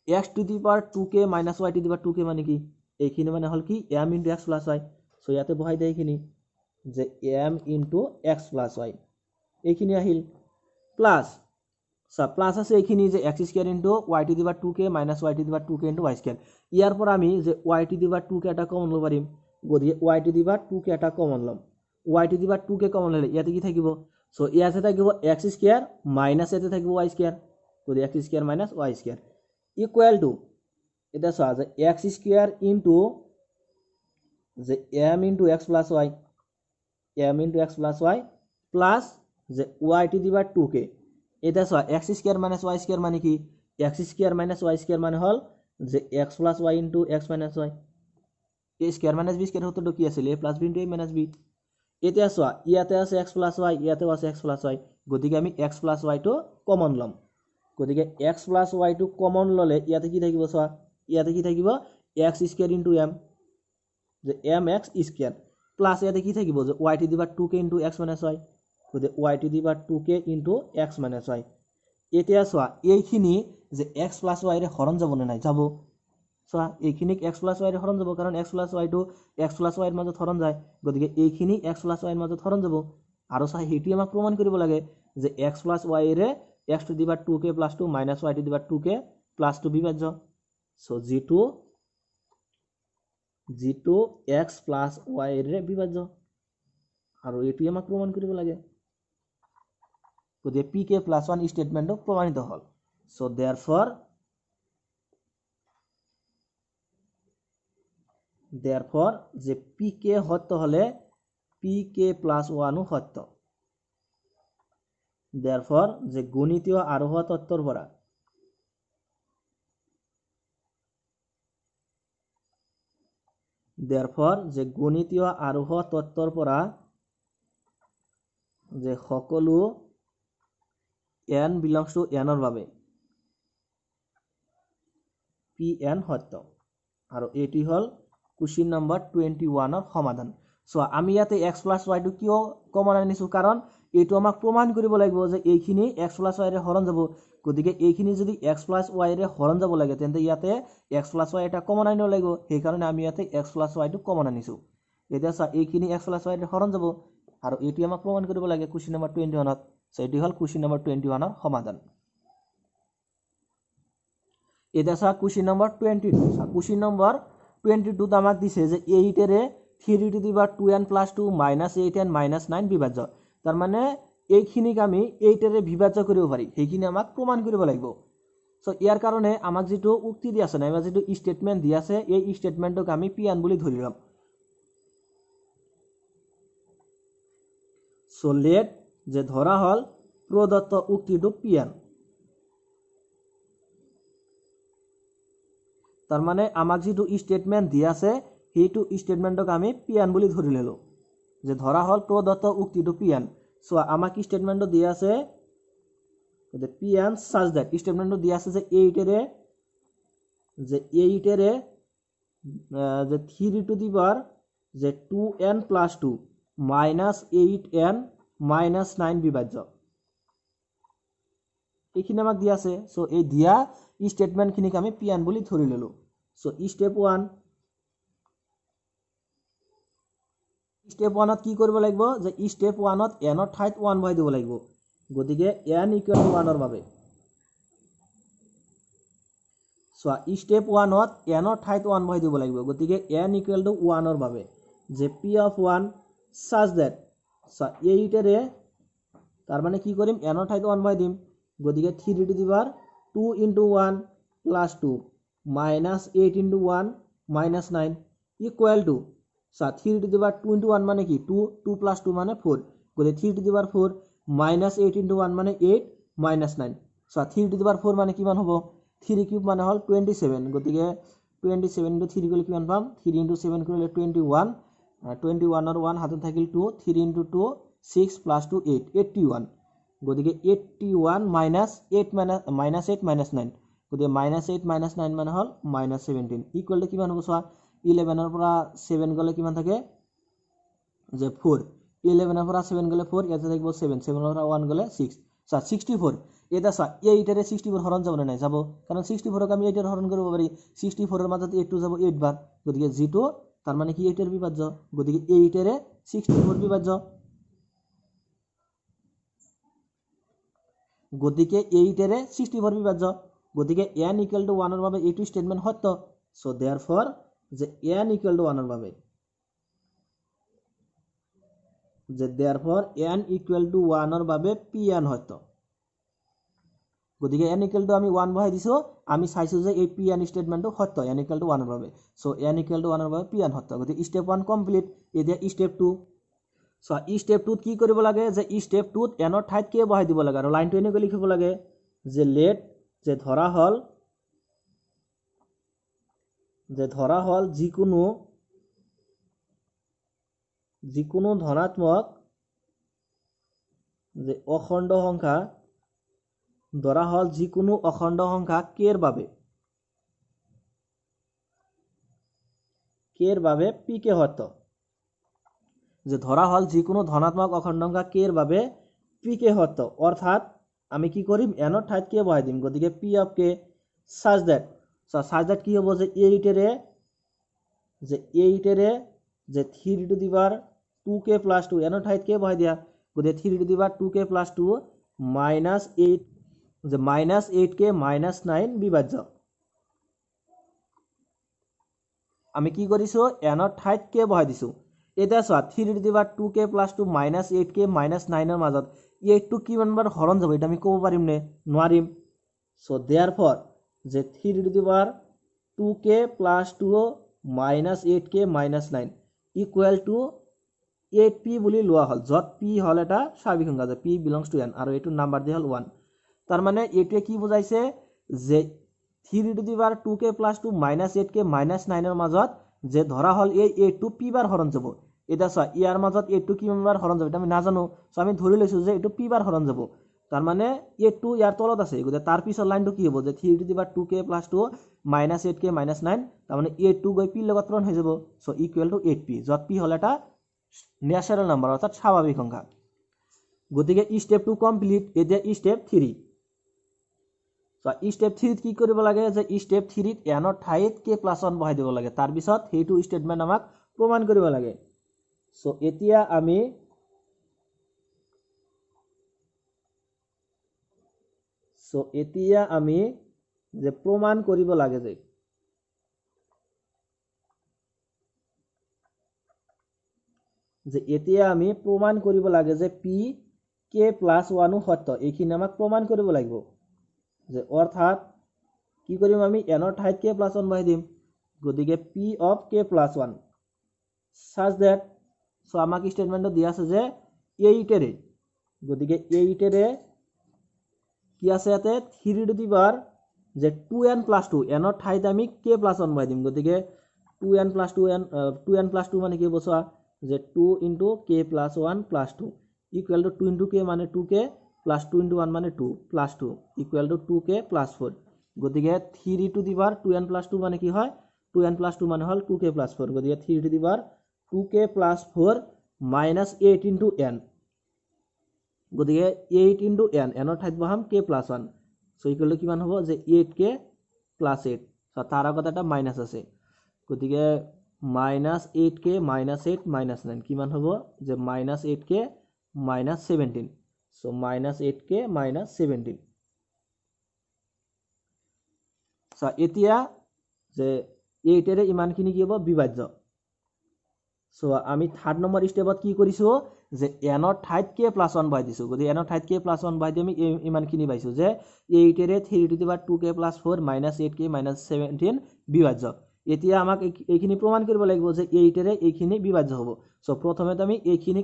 x to the power 2k minus y to the power 2k মানে কি এইখিনি মানে হল কি m into x plus y so ইয়াতে বহাই দিয়ে এইখিনি যে m into x plus y এইখিনি আহিল প্লাস প্লাস আছে এইখিনি যে x square into y to the power 2k minus y to the power 2k into y square ইয়ার পর আমি যে y to the power 2k এটা কমন লব পারিম গদিকে y to the power 2k এটা কমন লম y to the power 2k common ললে ইয়াতে কি থাকিব সো ইয়াতে থাকিব x স্কয়ার মাইনাস ইয়াতে থাকিব y স্কয়ার গদি x square minus y square equal to এটা সো যে x স্কয়ার ইনটু যে m into x plus y m into x plus y plus যে y to the power 2k এটা so x square minus y square মানে কি x square minus y square মানে হল যে x plus y into x minus y a square minus b square হতো কি আছিল a plus b into a minus b এটা so ইয়াতে আছে x প্লাস y ইয়াতে আছে x প্লাস y গদিকে আমি x প্লাস y তো কমন লম গদিকে x প্লাস y তো কমন ললে ইয়াতে কি থাকিব সো ইয়াতে কি থাকিব x স্কয়ার ইনটু m যে mx স্কয়ার প্লাস ইয়াতে কি থাকিব যে y to the power 2k into x minus y গদে y to the power 2k into x minus y এতিয়া সো এইখিনি যে x প্লাস y রে হরণ যাব না নাই যাব সো এইখিনি x প্লাস y রে হরণ যাব কারণ x প্লাস y তো x প্লাস y এর মাঝে হরণ যায় গদিকে এইখিনি x প্লাস y এর মাঝে হরণ যাব আর সো হেটি আমাক প্রমাণ কৰিব লাগে যে x প্লাস y রে x to the power 2k plus 2 minus y to the power 2k plus 2 বিভাজ্য so g2 x plus y রে বিভাজ্য আর এটি আমাক প্রমাণ কৰিব লাগে গদিকে pk প্লাস 1 স্টেটমেন্ট প্রমাণিত হল সো therefore যে pk সত্য হলে pk প্লাস 1 ও সত্য therefore যে গণিতীয় আরোহ তত্ত্বর পরা যে গণিতীয় আরোহ তত্ত্বর পরা যে সকলো n belongs to n এর বাবে pn সত্য আর এটি হল কোশ্চেন নাম্বার 21 এর সমাধান সো আমি ইয়াতে x প্লাস y টু কিও কমন আনিছো কারণ এটো আমাক প্রমাণ কৰিব লাগিব যে এইখিনি x প্লাস y ৰে হৰণ যাব গতিকে এইখিনি যদি x প্লাস y ৰে হৰণ যাব লাগে তেন্তে ইয়াতে x প্লাস y এটা কমন আনিব লাগিব সেই কাৰণে আমি ইয়াতে x প্লাস y টু কমন আনিছো এতিয়া সা এইখিনি x প্লাস y ৰে হৰণ যাব আৰু এটি আমাক প্ৰমাণ কৰিব লাগে কোশ্চেন নাম্বার 21 ত সো এটি হল কোশ্চেন নাম্বার 21 এর সমাধান এটা সা কোশ্চেন নাম্বার 22 সা কোশ্চেন নাম্বার 22 ত আমাক দিছে যে 8 এর 3 to the power 2n plus 2 minus 8n minus 9 বিভাজ্য তার মানে এইখিনিক আমি 8 এর বিভাজ্য কৰিব পাৰি সেইখিনি আমাক প্ৰমাণ কৰিব লাগিব সো ইয়াৰ কাৰণে আমাক যেটো উক্তি দি আছে না আমাৰ যেটো স্টেটমেন্ট দি আছে এই স্টেটমেন্টক আমি pn বুলি ধৰিলাম সো লেট যে ধরা হল প্রদত্ত উক্তিটো pn তার মানে আমাক যেটো স্টেটমেন্ট দি আছে হেতু স্টেটমেন্টক আমি pn বুলি ধৰি ললো যে ধরা হল প্রদত্ত উক্তিটো pn সো আমাক স্টেটমেন্ট দি আছে যে pn such that স্টেটমেন্ট দি আছে যে 8 এর যে 3 টু দি পাওয়ার যে 2n plus 2 minus 8n minus 9 বিভাজ্য এইখিনি আমাক দি আছে সো এই দিয়া স্টেটমেন্ট খিনিক আমি pn বুলি ধৰি ললো সো স্টেপ 1 ত কি কৰিব লাগিব যে স্টেপ 1 ত n ৰ ঠাইত 1 বহাই দিব লাগিব গতিকে n ইকুয়াল টু 1 ৰ বাবে সো স্টেপ 1 ত n ৰ ঠাইত 1 বহাই দিব লাগিব গতিকে n ইকুয়াল টু 1 ৰ বাবে যে p of 1 such that so 8 এৰ তাৰ মানে কি কৰিম n ৰ ঠাইত 1 বহাই দিম গতিকে 3 to the power 2 into 1 plus 2 minus 8 into 1 minus 9 equal to so 3 to the power 2 into 1 মানে কি 2 plus 2 মানে 4 গতিকে 3 to the power 4 minus 8 into 1 মানে 8 minus 9 সো 3 টু দি পাওয়ার 4 মানে কিমান হ'ব 3 কিউব মানে হল 27 গতিকে 27 into 3 কৰিলে কিমান পাম 3 into 7 কৰিলে 21 21 আর 1 হাতে থাকিল 2 3 into 2 6 plus 2 8 81 গতিকে 81 minus 8 minus 8 minus 9 গতিকে minus 8 minus 9 মানে হল minus 17 ইকুয়াল টু কিমান হ'ব সোয়া 11 এর পৰা 7 গলে কিমান থাকে যে 4 11 এৰ পৰা 7 গলে 4 ইয়াতে থাকিব 7 7 এৰ পৰা 1 গলে 6 সো 64 এটা সা 8 এর 64 হরণ যাব না যাব কারণ 64 ক আমি 8 এর হরণ কৰিব পারি 64 এর মাঝে 8 টু যাব 8 বার গতিকে g2 তার মানে কি 8 এর বিভাজ্য গতিকে 8 এর 64 বিভাজ্য গতিকে 8 এর 64 বিভাজ্য গতিকে n ইকুয়াল টু 1 এর ভাবে এইটো স্টেটমেন্ট সত্য সো देयरफॉर যে n ইকুয়াল টু 1 এর ভাবে যে देयरफॉर n ইকুয়াল টু 1 এর ভাবে pn সত্য গতিকে n ইকুয়াল টু আমি 1 বহাই দিছো আমি চাইছো যে এই pn স্টেটমেন্টটো সত্য n ইকুয়াল টু 1 এর ভাবে সো n ইকুয়াল টু 1 এর ভাবে pn সত্য গতিকে স্টেপ 1 কমপ্লিট এতিয়া স্টেপ 2 সো স্টেপ 2 কি কৰিব লাগে যে স্টেপ 2 n এৰ ঠাইত কে বহাই দিব লাগে আৰু লাইনটো এনেকৈ লিখিব লাগে যে লেট যে ধৰা হল যিকোনো ধনাত্মক যে অখণ্ড সংখ্যা ধৰা হল যিকোনো অখণ্ড সংখ্যা কেৰ বাবে পি কে সত্য যে ধৰা হল যিকোনো ধনাত্মক অখণ্ড সংখ্যা কেৰ বাবে পি কে সত্য অৰ্থাৎ আমি কি কৰিম n এর ঠাইত কে বহাই দিম গতিকে p of k such that কি হ'ব যে 8 এর যে 3 to the power 2k plus 2 n এর ঠাইত কে বহাই দিয়া গতিকে 3 to the power 2k plus 2 minus 8 যে minus 8k minus 9 বিভাজ্য আমি কি কৰিছো n এৰ ঠাইত কে বহাই দিছো এটা চোৱা 3 to the power 2k plus 2 minus 8k minus 9 এর মাজত 8 টু কিমানবাৰ হৰণ যাব এটা আমি ক'ব পাৰিম নে নোৱাৰিম সো देयरफॉर যে 3 to the power 2k plus 2 minus 8k minus 9 equal to 8p বুলি লোৱা হল যত p হল এটা স্বাভাৱিক সংখ্যা যে p belongs to n আৰু এটো নাম্বাৰ দি হল 1 তাৰ মানে এটোৱে কি বুজাইছে যে 3 to the power 2k plus 2 minus 8k minus 9 এর মাজত যে ধৰা হল এই 8 টু p বাৰ হৰণ যাব এটা চোৱা ইয়াৰ মাজত 8 টু কিমানবাৰ হৰণ যাব এটা আমি নাজানো সো আমি ধৰি লৈছো যে এটো p বাৰ হৰণ যাব তাৰ মানে 8 টু ইয়াৰ তলত আছে গতে তাৰ পিছৰ লাইনটো কি হ'ব যে 3 to the power 2k plus 2 minus 8k minus 9 তার মানে 8 টু গৈ p লগত পূৰণ হৈ যাব সো ইকুয়াল টু 8p যত p হল এটা ন্যাচারাল নাম্বার অর্থাৎ স্বাভাবিক সংখ্যা গতিকে স্টেপ 2 কমপ্লিট এতিয়া স্টেপ 3 সো স্টেপ 3 কি কৰিব লাগে যে স্টেপ 3 ত n এৰ ঠাইত k plus 1 বহাই দিব লাগে তাৰ পিছত হেইটো স্টেটমেন্ট আমাক প্ৰমাণ কৰিব লাগে সো এতিয়া আমি যে প্ৰমাণ কৰিব লাগে যে এতিয়া আমি প্ৰমাণ কৰিব লাগে যে p k plus 1 সত্য এইখিনি আমাক প্ৰমাণ কৰিব লাগিব যে অৰ্থাৎ কি কৰিম আমি n এর ঠাইত k plus 1 বহাই দিম গতিকে p of k plus 1 such that so আমাক স্টেটমেন্টটো দিয়া আছে যে 8 এর গতিকে 8 এর কি আছে ইয়াতে 3 টু দি পাওয়ার যে 2n plus 2 n এর ঠাইত আমি k plus 1 বহাই দিম গতিকে 2n plus 2 মানে কি হ'ব চোৱা যে 2 into k plus 1 plus 2 equal to 2 into k মানে 2k plus 2 into 1 মানে 2 plus 2 equal to 2k plus 4 গতিকে 3 to the power 2n plus 2 মানে কি হয় 2n plus 2 মানে হল 2k plus 4 গতিকে 3 to the power 2k plus 4 minus 8 into n গতিকে 8 into n n এর ঠাইত বহাম k plus 1 so equal two কিমান হ'ব যে 8k plus 8 সো তার আগত এটা মাইনাস আছে গতিকে minus 8k minus 8 minus 9 কিমান হ'ব যে minus 8k minus 17 so minus 8k minus 17 so এতিয়া যে 8 এর ইমানখিনি কি হ'ব বিভাজ্য সো আমি থার্ড নম্বর স্টেপত কি কৰিছো যে n এর ঠাইত k plus 1 বহাই দিছো গতি n এর ঠাইত k plus 1 বহাই দি আমি ইমানখিনি পাইছো যে 8 এর 3 to the power 2k plus 4 minus 8k minus 17 বিভাজ্য এতিয়া আমাক এইখিনি প্রমাণ কৰিব লাগিব যে 8 এৰ এইখিনি বিভাজ্য হ'ব সো প্ৰথমে আমি এইখিনি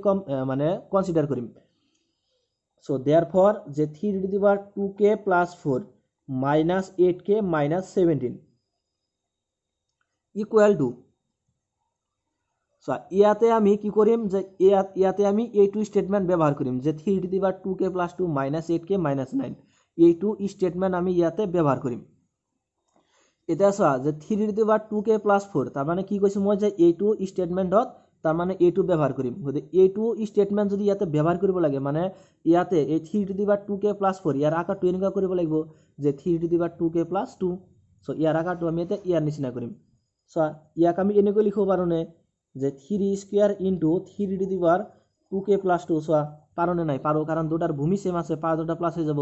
মানে কনসিডাৰ কৰিম সো देयरफॉर যে 3 to the power 2k plus 4 minus 8k minus 17 equal to so ইয়াতে আমি কি কৰিম যে ইয়াতে আমি এইটো স্টেটমেন্ট ব্যবহাৰ কৰিম যে 3 to the power 2k plus 2 minus 8k minus 9 এইটো স্টেটমেন্ট আমি ইয়াতে ব্যবহার কৰিম এটা চোৱা যে 3 to the power 2k plus 4 তার মানে কি কৈছো মই যে এইটো স্টেটমেন্টত তার মানে এইটো ব্যবহার কৰিম গতি এইটো স্টেটমেন্ট যদি ইয়াতে ব্যবহাৰ কৰিব লাগে মানে ইয়াতে এই 3 to the power 2k plus 4 ইয়াৰ আকাৰটো এনেকুৱা কৰিব লাগিব যে 3 to the power 2k plus 2 so ইয়াৰ আকাৰটো আমি ইয়াতে ইয়াৰ নিচিনা কৰিম চোৱা ইয়াক আমি এনেকৈ লিখিব পাৰোঁনে যে 3 square into 3 to the power 2k + 2 চোৱা পাৰোঁনে নাই পাৰোঁ কাৰণ দুটাৰ ভূমি সেম আছে পাৰ দুটা প্লাস হৈ যাব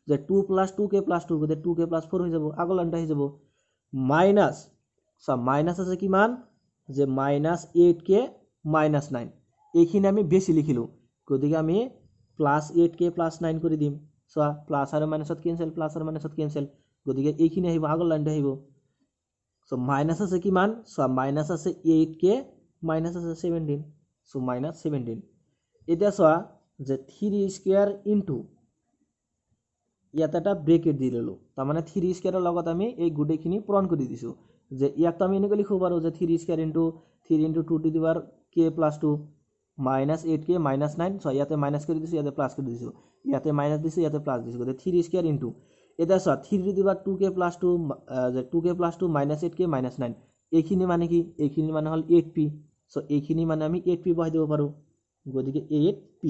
যে 2 + 2k + 2 গতে 2k + 4 হৈ যাব আগৰ লাইনটা হৈ যাব মাইনাস চোৱা মাইনাস আছে কিমান যে -8k - 9 এইখিনি আমি বেছি লিখিলো গতিকে আমি +8k + 9 কৰি দিম চোৱা প্লাস আৰু মাইনাসত কেনসেল প্লাস আৰু মাইনাসত কেনসেল গতিকে এইখিনি আহিব আগৰ লাইনটা আহিব সো মাইনাস আছে কিমান সো মাইনাস আছে 8k মাইনাস আছে 17 সো -17 এটা সোয়া যে 3 স্কয়ার ইনটু ইয়াতে এটা ব্রেকেট দি ললো তার মানে 3 স্কয়ারের লগত আমি এই গুটেখিনি পূরণ কৰি দিছো যে ইয়াক আমি এনেকৈ লিখিব পাৰো যে 3 square into 3 into 2 to the power k + 2 -8k - 9 so ইয়াতে মাইনাস কৰি দিছো ইয়াতে প্লাস কৰি দিছো ইয়াতে মাইনাস দিছো ইয়াতে প্লাস দিছো গতে 3 স্কয়ার ইনটু এটা so 3 to the power 2k + 2 যে 2k + 2 -8k - 9 এইখিনি মানে কি এইখিনি মানে হল 8p সো এইখিনি মানে আমি 8p বহাই দিব পাৰো গতিকে 8p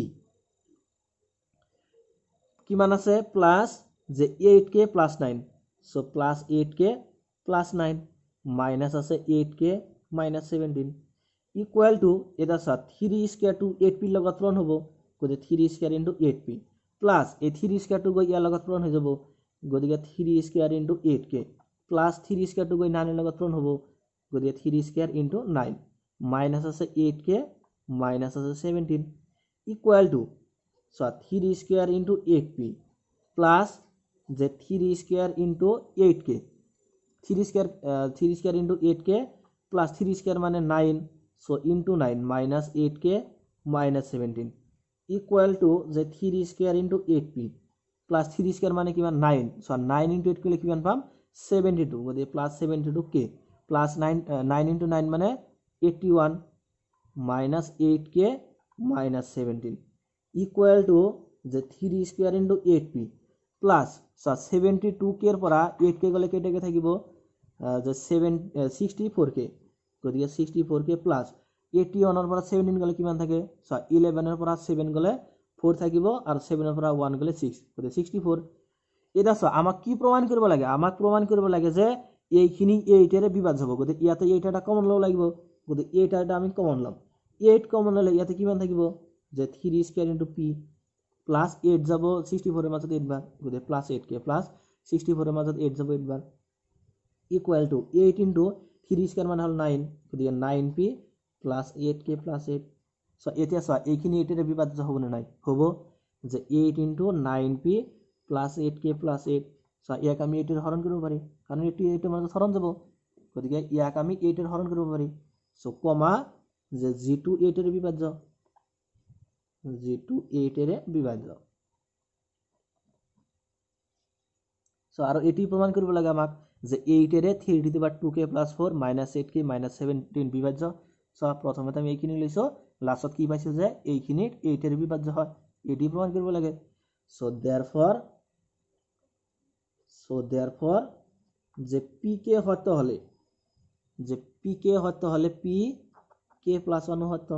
কিমান আছে প্লাস যে 8k + 9 so plus 8k + 9 minus আছে 8k - 17 ইকুয়াল টু এটা সা 3 স্কয়ার টু 8p লগত পূরণ হ'ব গতিকে 3 স্কয়ার ইনটু 8p প্লাস এই 3 স্কয়ার টু গৈ ইয়াৰ লগত পূরণ হৈ যাব গতিকে 3 square into 8k plus 3 square টু গৈ 9 এর লগত পূরণ হ'ব গতিকে 3 স্কয়ার ইনটু 9 মাইনাস আছে 8k মাইনাস আছে 17 equal to so 3 square into 8p plus যে 3 square into 8k 3 square into 8k plus 3 square মানে 9 so into 9 minus 8k minus 17 equal to যে 3 square into 8p plus 3 square মানে কিমান 9 so 9 into 8 করলে কিমান পাম 72 গতি প্লাস 72k প্লাস 9 ইনটু 9 মানে 81 minus 8k minus 17 equal to যে 3 square into 8p plus 72k এর পৰা 8k গলে কেটেকে থাকিব যে 64k গতিকে 64k প্লাস 81 এর পৰা 17 গলে কিমান থাকে 11 এৰ পৰা 7 গলে 4 থাকিব আৰ 7 এৰ পৰা 1 গলে 6 গতিকে 64 এটা আমাক কি প্ৰমাণ কৰিব লাগে আমাক প্ৰমাণ কৰিব লাগে যে এইখিনি 8 এর বিভাজ্য হ'ব গতিকে ইয়াতে 8 এটা কমন লব লাগিব গতিকে 8 এটা আমি কমন লম 8 কমন ললে ইয়াতে কিমান থাকিব যে 3 স্কয়ার ইনটু p প্লাস 8 যাব 64 এর মাজত 8 বার গতিকে প্লাস 8k প্লাস 64 এর মাজত 8 যাব 8 বার ইকুয়াল টু 8 ইনটু 3 স্কয়ার মানে হল 9 গতিকে 9p plus 8k plus 8 so এতিয়া এইখিনি 8 এর বিভাজ্য হ'ব না নাই হ'ব যে 8 into 9p plus 8k plus 8 so ইয়াক আমি 8 এর হরণ কৰিব পাৰি কাৰণ 8 এৰ মাজত হৰণ যাব গতিকে ইয়াক আমি 8 এৰ হৰণ কৰিব পাৰি সো কমা যে g2 8 এৰ বিভাজ্য g2 8 এৰ বিভাজ্য সো আৰ এটি প্ৰমাণ কৰিব লাগে আমাক যে 8 এর 3 to the power 2k + 4 -8k - 17 বিভাজ্য সো প্রথমতে আমি এইখিনি লৈছো লাস্টত কি পাইছো যে এইখিনি 8 এর বিভাজ্য হয় এটি প্রমাণ কৰিব লাগে সো দেয়ারফর যে pk সত্য হলে p k + 1 সত্য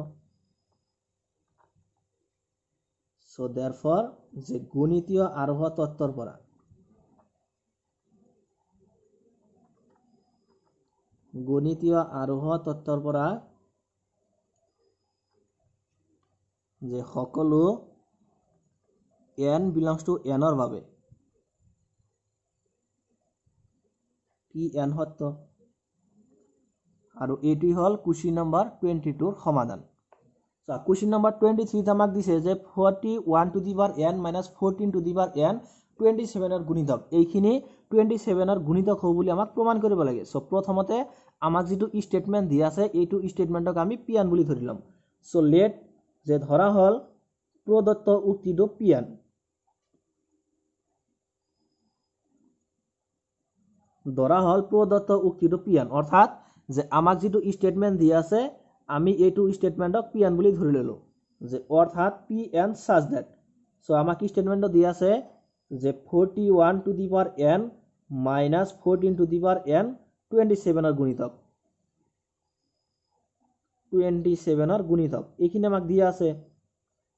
সো দেয়ারফর যে গণিতীয় আরোহ তত্ত্বৰ পৰা যে সকলো n belongs to n এৰ বাবে pn সত্য আৰু এটি হল কোশ্চেন নাম্বার 22 এর সমাধান কোশ্চেন নাম্বার 23 আমাক দিছে যে 41 two the power n - 14 two the power n 27 এর গুণিতক এইখিনি 27 এর গুণিতক হ'ব বুলি আমাক প্রমাণ কৰিব লাগে সো প্ৰথমতে আমাক যেটো স্টেটমেন্ট দিয়া আছে এইটো স্টেটমেন্টক আমি pn বুলি ধৰিলাম সো লেট যে ধৰা হল প্রদত্ত উক্তিটো pn ধরা হল প্রদত্ত উক্তিটো pn অর্থাৎ যে আমাক যেটো স্টেটমেন্ট দিয়া আছে আমি এইটো স্টেটমেন্টক pn বুলি ধৰি ললো যে অর্থাৎ pn such that সো আমাক স্টেটমেন্ট দিয়া আছে যে 41 two the power n - 14 two the power n 27 এর গুণিতক 27 এর গুণিতক এইখিনি আমাক দিয়া আছে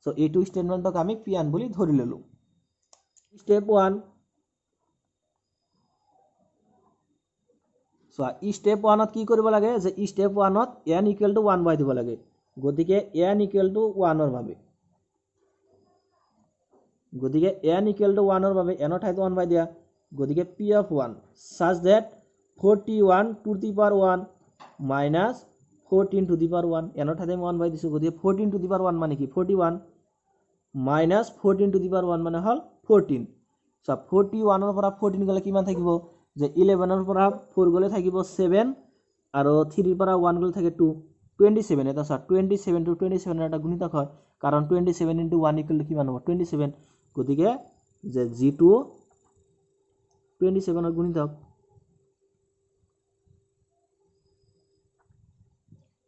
সো এইটো স্টেটমেন্টক আমি pn বুলি ধৰি ললো স্টেপ 1 চোৱা স্টেপ 1ত কি কৰিব লাগে যে স্টেপ 1ত n ইকুৱেল টু 1 বহাই দিব লাগে গতিকে n ইকুৱেল টু 1 ৰ বাবে n ইকুৱেল টু 1 ৰ বাবে n ৰ ঠাইত 1 বহাই দিয়া গতিকে p of 1 such that 41 to the power 1 minus 14 to the power 1 n ৰ ঠাইত 1 বহাই দিছো গতিকে 14 to the power 1 মানে কি 41 minus 14 to the power 1 মানে হল 14 সো 41 ৰ পৰা 14 গলে কিমান থাকিব যে 11 ৰ পৰা 4 গলে থাকিব 7 আৰু 3 ৰ পৰা 1 গলে থাকে 2 27 এটা সা 27 to 27 এটা গুণিতক হয় কাৰণ 27 into 1 equal to কিমান হ'ব 27 গতিকে যে g2 27 ৰ গুণিতক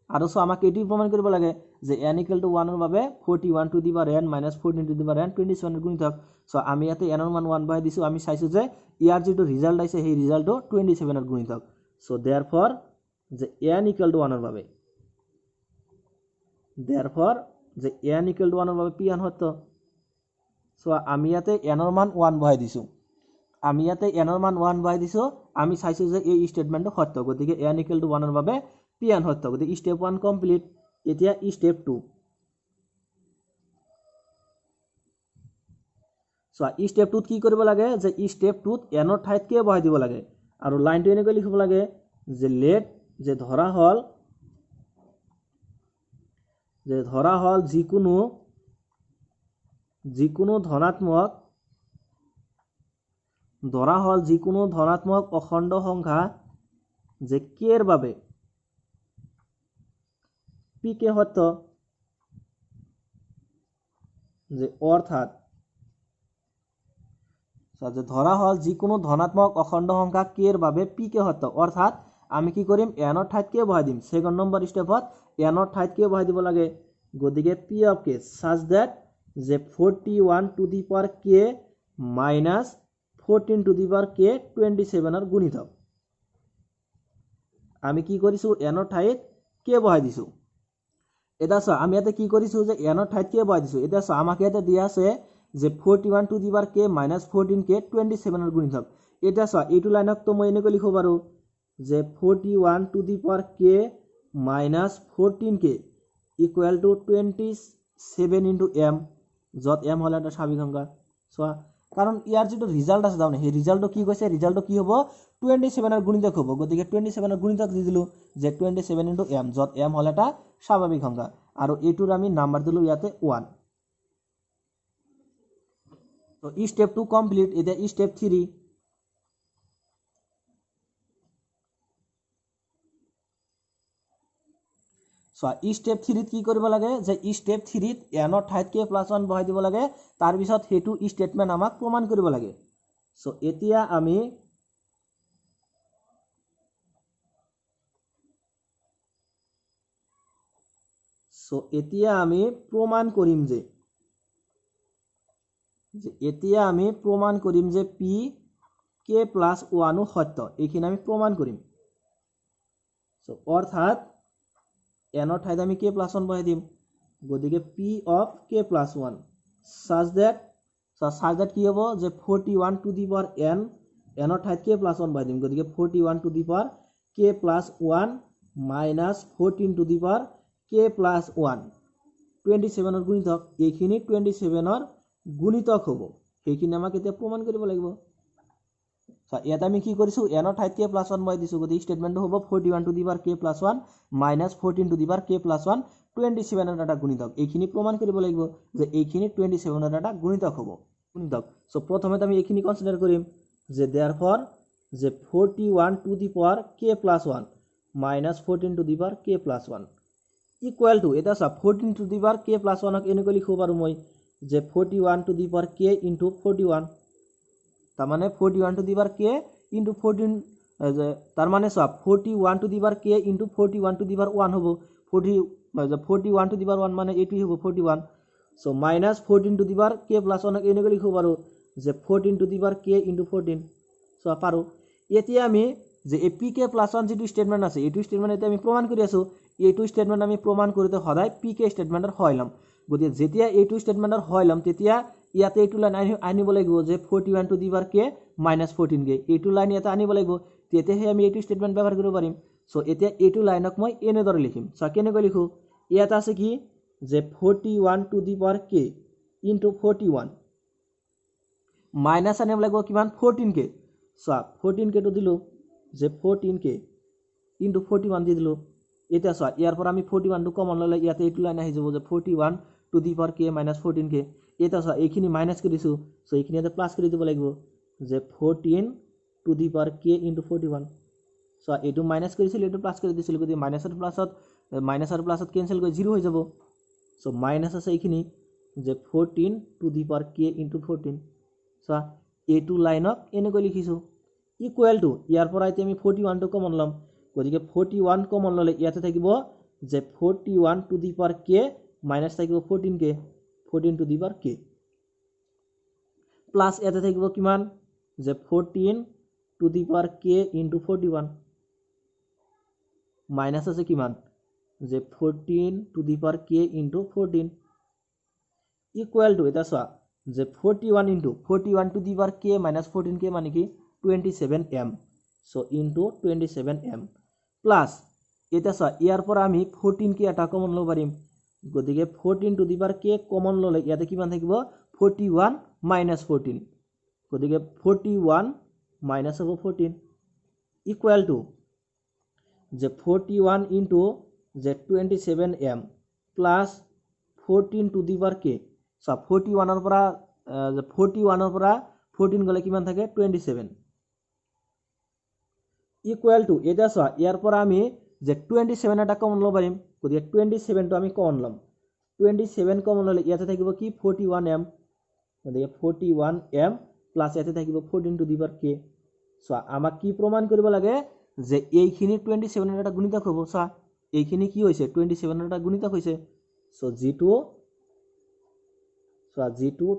আৰু সো আমাক এটি প্ৰমাণ কৰিব লাগে যে n equal to 1 ৰ বাবে 41 to the power n minus 14 to the power n 27 ৰ গুণিতক সো আমি ইয়াতে n ৰ মান 1 বহাই দিছো আমি চাইছো যে ইয়াৰ যেটো ৰিজাল্ট আইছে সেই ৰিজাল্টটো 27 ৰ গুণিতক সো therefore যে n equal to 1 ৰ বাবে therefore যে n equal to 1 ৰ বাবে p n সত্য সো আমি ইয়াতে n ৰ মান 1 বহাই দিছো আমি ইয়াতে n ৰ মান 1 বহাই দিছো আমি চাইছো যে এই স্টেটমেন্টটো সত্য গতিকে n equal to 1 ৰ বাবে p n সত্য গতিকে স্টেপ 1 কমপ্লিট এতিয়া স্টেপ 2 সো স্টেপ 2 কি কৰিব লাগে যে স্টেপ 2 ত n ৰ ঠাইত কে বহাই দিব লাগে আৰু লাইনটো এনেকৈ লিখিব লাগে যে লেট যে ধৰা হল যিকোনো ধনাত্মক অখণ্ড সংখ্যা যে k এর বাবে p কে সত্য যে অর্থাৎ যে ধরা হল যিকোনো ধনাত্মক অখণ্ড সংখ্যা k এর বাবে p কে সত্য অর্থাৎ আমি কি কৰিম n ৰ ঠাইত k বহাই দিম সেকেন্ড নম্বৰ স্টেপত n ৰ ঠাইত k বহাই দিব লাগে গতিকে p of k such that যে 41 to the power k minus 14 to the power k 27 ৰ গুণিতক আমি কি কৰিছো n ৰ ঠাইত k বহাই দিছো এটা সা আমি ইয়াতে কি কৰিছো যে n ৰ ঠাইত k বহাই দিছো এটা সা আমাক ইয়াতে দিয়া আছে যে 41 to the power k minus 14k 27 ৰ গুণিতক এটা সা এইটো লাইনক তো মই এনেকৈ লিখিব পাৰো যে 41 to the power k minus 14k equal to 27 into m যত m হল এটা স্বাভাৱিক সংখ্যা সো কাৰণ ইয়াৰ যেটো ৰিজাল্ট আছে দাউনে সেই ৰিজাল্টটো কি কৈছে ৰিজাল্টটো কি হ'ব 27 ৰ গুণিতক হ'ব গতিকে 27 ৰ গুণিতক দি দিলো যে 27 into m যত m হল এটা স্বাভাৱিক সংখ্যা আৰু এইটোৰ আমি নাম্বাৰ দিলো ইয়াতে 1 তো স্টেপ 2 কমপ্লিট এটা স্টেপ 3 সো স্টেপ 3 ত কি কৰিব লাগে যে স্টেপ 3 ত n ৰ ঠাইত k + 1 বহাই দিব লাগে তাৰ পিছত হেতু স্টেটমেন্ট আমাক প্ৰমাণ কৰিব লাগে সো এতিয়া আমি প্ৰমাণ কৰিম যে p k + 1 সত্য এইখিনি আমি প্ৰমাণ কৰিম সো অৰ্থাৎ n ৰ ঠাইত আমি k + 1 বহাই দিম গতিকে p of k + 1 such that কি হ'ব যে 41 to the power n ৰ ঠাইত k + 1 বহাই দিম গতিকে 41 to the power k + 1 minus 14 to the power k + 1 27 ৰ গুণিতক এইখিনি 27 ৰ গুণিতক হ'ব সেইখিনি আমাক এতিয়া প্ৰমাণ কৰিব লাগিব সো ইয়াত আমি কি কৰিছো n ৰ ঠাইত k + 1 বহাই দিছো গতিকে স্টেটমেন্টটো হ'ব 41 to the power k + 1 minus 14 to the power k + 1 27 ৰ এটা গুণিতক এইখিনি প্ৰমাণ কৰিব লাগিব যে এইখিনি 27 ৰ এটা গুণিতক হ'ব সো প্ৰথমে আমি এইখিনি কনসিডাৰ কৰিম যে therefore যে 41 to the power k + 1 minus 14 to the power k + 1 equal to এটা সব 14 to the power k + 1 ক এনেকৈ লিখিব পাৰো মই যে 41 to the power k into 41 তার মানে 41 to the power k into 14 তার মানে সব 41 to the power k into 41 to the power 1 হবো 41 to the power 1 মানে এটি হবো 41 so minus 14 to the power k + 1 এনেকৈ লিখিব পাৰো যে 14 to the power k into 14 so পাৰো এতিয়া আমি যে এই pk + 1 যেটো স্টেটমেন্ট আছে এইটো স্টেটমেন্ট এটা আমি প্ৰমাণ কৰি আছো এইটো স্টেটমেন্ট আমি প্ৰমাণ কৰিতে সদায় pk স্টেটমেন্টৰ হয়লাম গতিকে যেতিয়া এইটো স্টেটমেন্টৰ হয়লাম তেতিয়া ইয়াতে এইটো লাইন আনিব লাগিব যে 41 to the power k minus 14k এইটো লাইন ইয়াতে আনিব লাগিব তেতিয়াহে আমি এইটো ষ্টেটমেণ্ট ব্যৱহাৰ কৰিব পাৰিম। চ' এতিয়া এইটো লাইনক মই এনেদৰে লিখিম। চ' কেনেকৈ লিখোঁ, ইয়াত আছে কি যে 41 to the power k into 41 minus আনিব লাগিব কিমান 14k। চোৱা 14k টো দিলোঁ যে 14k ইনটু 41 দি দিলোঁ। এতিয়া চোৱা ইয়াৰ পৰা আমি 41 টো কমন ল'লে ইয়াতে এইটো লাইন আহি যাব যে 41 to the power k minus 14k। এতিয়া চোৱা এইখিনি মাইনাছ কৰি দিছোঁ, চ' এইখিনি ইয়াতে প্লাছ কৰি দিব লাগিব যে 14 to the power k into 41। চ' এইটো মাইনাছ কৰিছিলোঁ, এইটো প্লাছ কৰি দিছিলোঁ, গতিকে মাইনাছ আৰু প্লাছত কেঞ্চেল কৰি 0 হৈ যাব। চ' মাইনাছ আছে এইখিনি যে 14 to the power k into 14। চোৱা এইটো লাইনক এনেকৈ লিখিছোঁ। ইকুৱেল টু ইয়াৰ পৰা এতিয়া আমি 41 টো কমন ল'ম, গতিকে 41 কমন ল'লে ইয়াতে থাকিব যে 41 to the power k minus থাকিব 14k 14 to the power k plus ইয়াতে থাকিব কিমান যে 14 to the power k into 41 minus আছে কিমান যে 14 to the power k into 14 equal to এটা চোৱা যে 41 into 41 to the power k minus 14k মানে কি 27m। চ' ইনটু 27m প্লাছ এটা চোৱা ইয়াৰ পৰা আমি 14k এটা কমন ল'ব পাৰিম, গতিকে 14 to the power k common ল'লে ইয়াতে কিমান থাকিব 41 মাইনাছ 14, গতিকে 41 মাইনাছ হ'ব 14 ইকুৱেল টু যে 41 ইনটু যে 27m plus 14 to the power k। চ' 41 পৰা 14 গ'লে কিমান থাকে 27 ইকুৱেল টু এতিয়া চোৱা ইয়াৰ পৰা আমি যে 27 এটা কমন ল'ব পাৰিম, গতিকে 27টো আমি কমন ল'ম। 27 কমন ল'লে ইয়াতে থাকিব কি 41m, গতিকে 41m প্লাছ ইয়াতে থাকিব 14 টু দি পাৱাৰ k। চোৱা আমাক কি প্ৰমাণ কৰিব লাগে যে এইখিনি 27 এটা গুণিতক হ'ব। চোৱা এইখিনি কি হৈছে 27 এটা গুণিতক হৈছে। চ' যিটো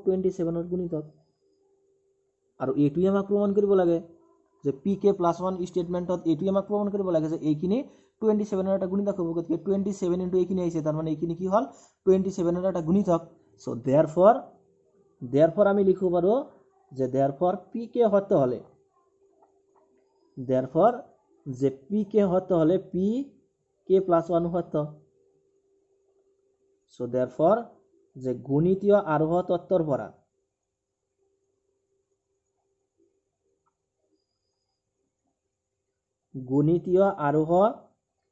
27 গুণিতক আৰু এইটোৱে আমাক প্ৰমাণ কৰিব লাগে যে pk প্লাছ 1 ষ্টেটমেণ্টত এইটোৱে আমাক প্ৰমাণ কৰিব লাগে যে এইখিনি 27 এটা গুণিতক হ'ব, গতিকে 27 ইনটু এইখিনি আহিছে, তাৰমানে এইখিনি কি হ'ল 27 এটা গুণিতক। চ' দেয়াৰফৰ আমি লিখিব পাৰোঁ যে দেয়াৰফৰ pk সত্য হ'লে যে pk সত্য হ'লে pk প্লাছ 1 সত্য। চ' দেয়াৰফৰ যে গুণিতীয় আৰোহ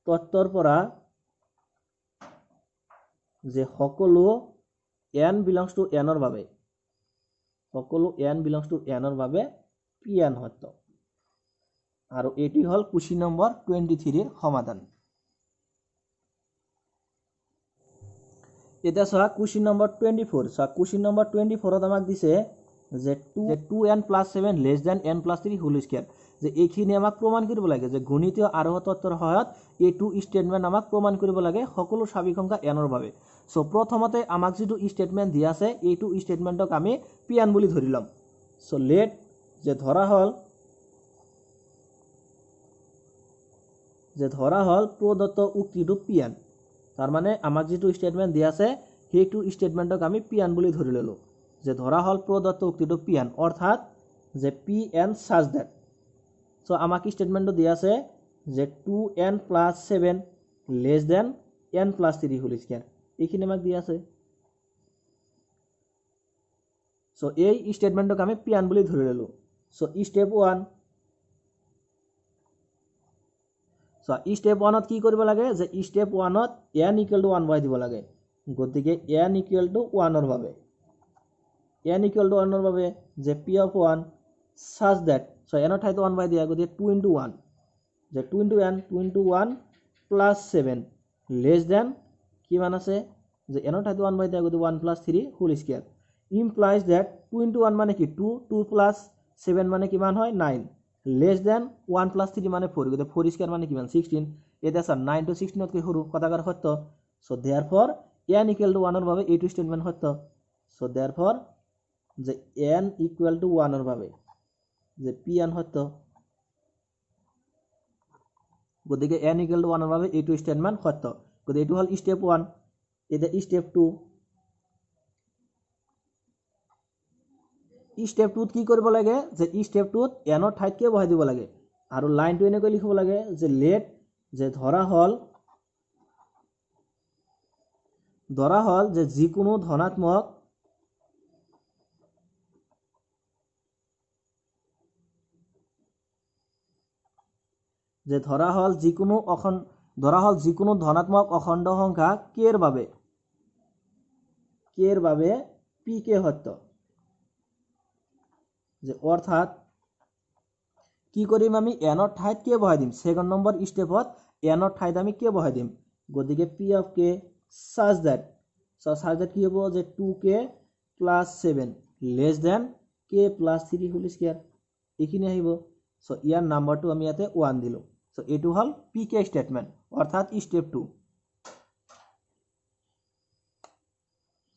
তত্ত্বৰ পৰা যে সকলো n বিলংছ টু n ৰ বাবে pn সত্য। আৰু এটি হল কুৱেশ্যন নম্বৰ 23 ৰ সমাধান। এটা চোৱা কুৱেশ্যন নম্বৰ 24। চোৱা কুৱেশ্যন নম্বৰ 24ত আমাক দিছে যে 2n plus 7 less than n plus 3 whole square. যে এইখিনি আমাক প্ৰমাণ কৰিব লাগে যে গণিতীয় আৰোহ তত্ত্বৰ সহায়ত এইটো ষ্টেটমেণ্ট আমাক প্ৰমাণ কৰিব লাগে সকলো স্বাভাৱিক সংখ্যা n ৰ বাবে। চ' প্ৰথমতে আমাক যিটো ষ্টেটমেণ্ট দিয়া আছে এইটো ষ্টেটমেণ্টক আমি pn বুলি ধৰি ল'ম। চ' লেট যে ধৰা হ'ল প্ৰদত্ত উক্তিটো pn, তাৰমানে আমাক যিটো ষ্টেটমেণ্ট দিয়া আছে সেইটো ষ্টেটমেণ্টক আমি pn বুলি ধৰি ল'লোঁ। যে ধৰা হ'ল প্ৰদত্ত উক্তিটো pn অৰ্থাৎ যে pn such that। চ' আমাক ষ্টেটমেণ্টটো দিয়া আছে যে 2n plus 7 less than n plus 3 whole square, এইখিনি আমাক দিয়া আছে। চ' এই ষ্টেটমেণ্টক আমি pn বুলি ধৰি ল'লোঁ। চ' ষ্টেপ 1 ষ্টেপ 1ত কি কৰিব লাগে যে ষ্টেপ 1ত n ইকুৱেল টু 1 বহাই দিব লাগে, গতিকে n ইকুৱেল টু 1 ৰ বাবে যে p of 1 such that so' n ৰ ঠাইত 1 বহাই দিয়া, গতিকে 2 into 1 যে 2 into 1 প্লাছ 7 লেছ দেন কিমান আছে যে n ৰ ঠাইত 1 বহাই দিয়া, গতিকে 1 plus 3 whole square implies that 2 into 1 মানে কি 2 প্লাছ 7 মানে কিমান হয় 9 লেছ দেন 1 প্লাছ 3 মানে 4, গতিকে 4 স্কুৱেৰ মানে কিমান 16। এতিয়া চা 9 to 16তকৈ সৰু কথাকাৰ সত্য। চ' দেয়াৰফৰ n ইকুৱেল টু 1 ৰ বাবে এইটো ষ্টেটমেণ্ট সত্য। চ' দেয়াৰফৰ যে n ইকুৱেল টু 1 ৰ বাবে যে pn সত্য, গতিকে n ইকুৱেল টু 1 ৰ বাবে এইটো ষ্টেটমেণ্ট সত্য। গতিকে এইটো হ'ল ষ্টেপ 1। এতিয়া ষ্টেপ 2 ষ্টেপ 2ত কি কৰিব লাগে যে ষ্টেপ 2ত n ৰ ঠাইত কিয় বহাই দিব লাগে আৰু লাইনটো এনেকৈ লিখিব লাগে যে লেট যে ধৰা হল যে যিকোনো ধনাত্মক যিকোনো ধনাত্মক অখণ্ড সংখ্যা k এৰ বাবে p কে সত্য যে অৰ্থাৎ কি কৰিম আমি n ৰ ঠাইত k বহাই দিম সেকেন্ড নম্বৰ স্টেপত n ৰ ঠাইত আমি k বহাই দিম গতিকে p of k such that কি হ'ব যে 2k plus 7 less than k plus 3 whole square এইখিনি আহিব সো ইয়াৰ নাম্বাৰটো আমি ইয়াতে 1 দিলো সো এটো হল pk স্টেটমেন্ট অর্থাৎ স্টেপ 2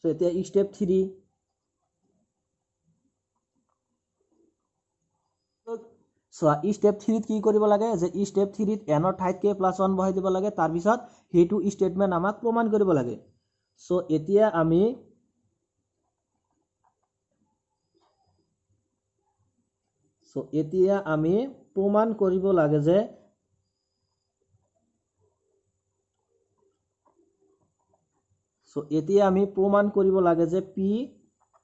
সো এতিয়া স্টেপ 3 সো স্টেপ 3 কি কৰিব লাগে যে স্টেপ 3 n ৰ ঠাইত k plus 1 বহাই দিব লাগে তাৰ পিছত হেতু স্টেটমেন্ট আমাক প্ৰমাণ কৰিব লাগে সো এতিয়া আমি প্ৰমাণ কৰিব লাগে যে p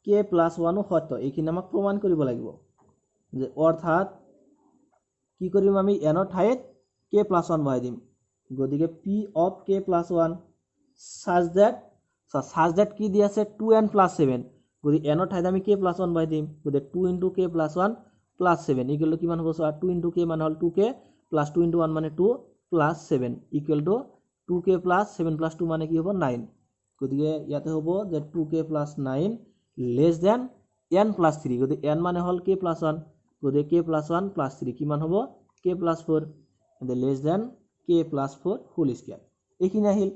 k plus 1 সত্য এইখিনি আমাক প্ৰমাণ কৰিব লাগিব যে অৰ্থাৎ কি কৰিম আমি n ৰ ঠাইত k plus 1 বহাই দিম গতিকে p of k plus 1 such that কি দি আছে 2n plus 7 গতিকে n ৰ ঠাইত আমি k plus 1 বহাই দিম গতিকে 2 into k plus 1 plus 7 equal to কিমান হ'ব সো 2 into k মানে হল 2k plus 2 into 1 মানে 2 plus 7 equal to 2k plus 7 plus 2 মানে কি হ'ব 9 গতিকে ইয়াতে হ'ব যে 2k plus 9 less than n plus 3 গতিকে n মানে হল k plus 1 গতিকে k plus 1 plus 3 কিমান হ'ব k plus 4 and less than k plus 4 whole square এইখিনি আহিল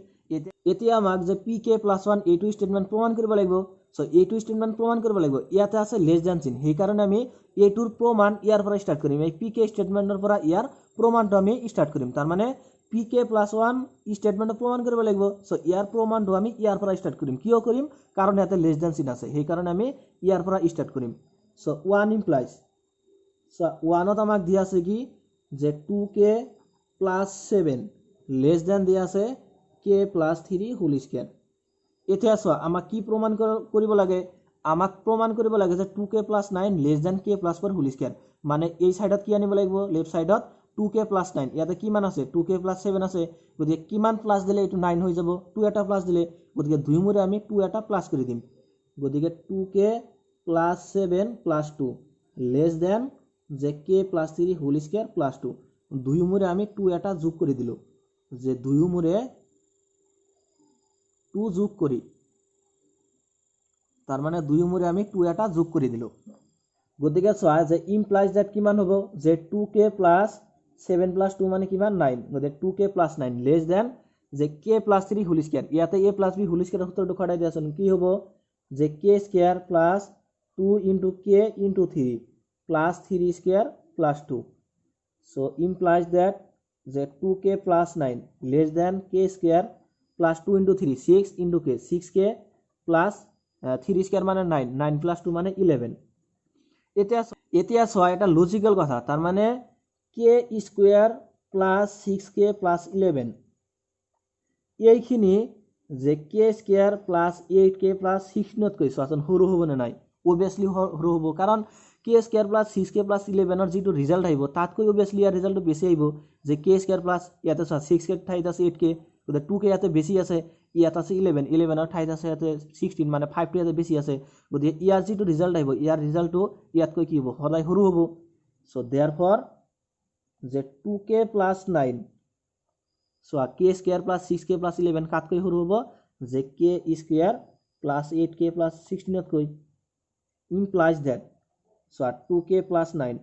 এতিয়া আমাক যে pk plus 1 এইটো স্টেটমেন্ট প্ৰমাণ কৰিব লাগিব সো এইটো স্টেটমেন্ট প্ৰমাণ কৰিব লাগিব ইয়াতে আছে লেস দ্যান চিন সেই কাৰণে আমি এইটোৰ প্ৰমাণ ইয়াৰ পৰা স্টাৰ্ট কৰিম এই pk স্টেটমেন্টৰ পৰা ইয়াৰ প্ৰমাণটো আমি স্টাৰ্ট কৰিম তাৰ মানে pk plus 1 স্টেটমেন্ট প্ৰমাণ কৰিব লাগিব সো ইয়াৰ প্ৰমাণটো আমি ইয়াৰ পৰা স্টাৰ্ট কৰিম কিয় কৰিম কাৰণ ইয়াতে লেস দ্যান চিন আছে সেই কাৰণে আমি ইয়াৰ পৰা স্টাৰ্ট কৰিম সো 1 implies সো 1 ত আমাক দিয়া আছে কি যে 2k plus 7 less than দিয়া আছে k plus 3 whole square এতিয়া সো আমাক কি প্ৰমাণ কৰিব লাগে আমাক প্ৰমাণ কৰিব লাগে যে 2k plus 9 less than k plus 4 whole square মানে এই সাইডত কি আনিব লাগিব লেফট সাইডত 2k plus 9 ইয়াতে কিমান আছে 2k plus 7 আছে গতিকে কিমান প্লাস দিলে এটো 9 হৈ যাব 2 এটা প্লাস দিলে গতিকে দুই মুৰে আমি 2 এটা প্লাস কৰি দিম গতিকে 2k plus 7 plus 2 less than যে k plus 3 whole square plus 2 দুই মুৰে আমি 2 এটা যোগ কৰি দিলো যে দুই মুৰে 2 যোগ কৰি তাৰ মানে দুই মুৰে আমি 2 এটা যোগ কৰি দিলো গতিকে সোয়া যে ইমপ্লাইজ দ্যাট কিমান হ'ব যে 2k plus 7 plus 2 মানে কিমান 9 গতিকে 2k plus 9 less than যে k plus 3 whole square ইয়াতে a plus b whole square সূত্ৰটো খটাই দিয়াছন কি হ'ব যে k square plus 2 into k into 3 plus 3 square plus 2 so implies that যে 2k plus 9 less than k square plus 2 into 3 6 into k 6k plus 3 square মানে 9 9 plus 2 মানে 11 এতিয়া সোয়া এটা logical কথা তার মানে k square plus 6k plus 11 এইখিনি যে k square plus 8k plus 6 নত কইছো আসন হৰু হ'ব না নাই obviously হৰু হ'ব কারণ k square plus 6k plus 11 এর যেটো রিজাল্ট আইবো তাতকৈ obviously এর রিজাল্টটো বেশি আইবো যে k square plus ইয়াতে 6k ঠাইত আছে 8k গতে 2k ইয়াতে বেশি আছে ইয়াত আছে 11 11 এর ঠাইত আছে ইয়াতে 16 মানে 5 টো ইয়াতে বেশি আছে গতে ইয়াৰ যেটো ৰিজাল্ট আইবো ইয়াৰ ৰিজাল্টটো ইয়াতকৈ কি হ'ব সদায় হৰু হ'ব সো देयरफॉर যে 2k plus 9 so k square plus 6k plus 11 কাতকৈ হৰু হ'ব যে k square plus 8k plus 16 তকৈ implies that so 2k plus 9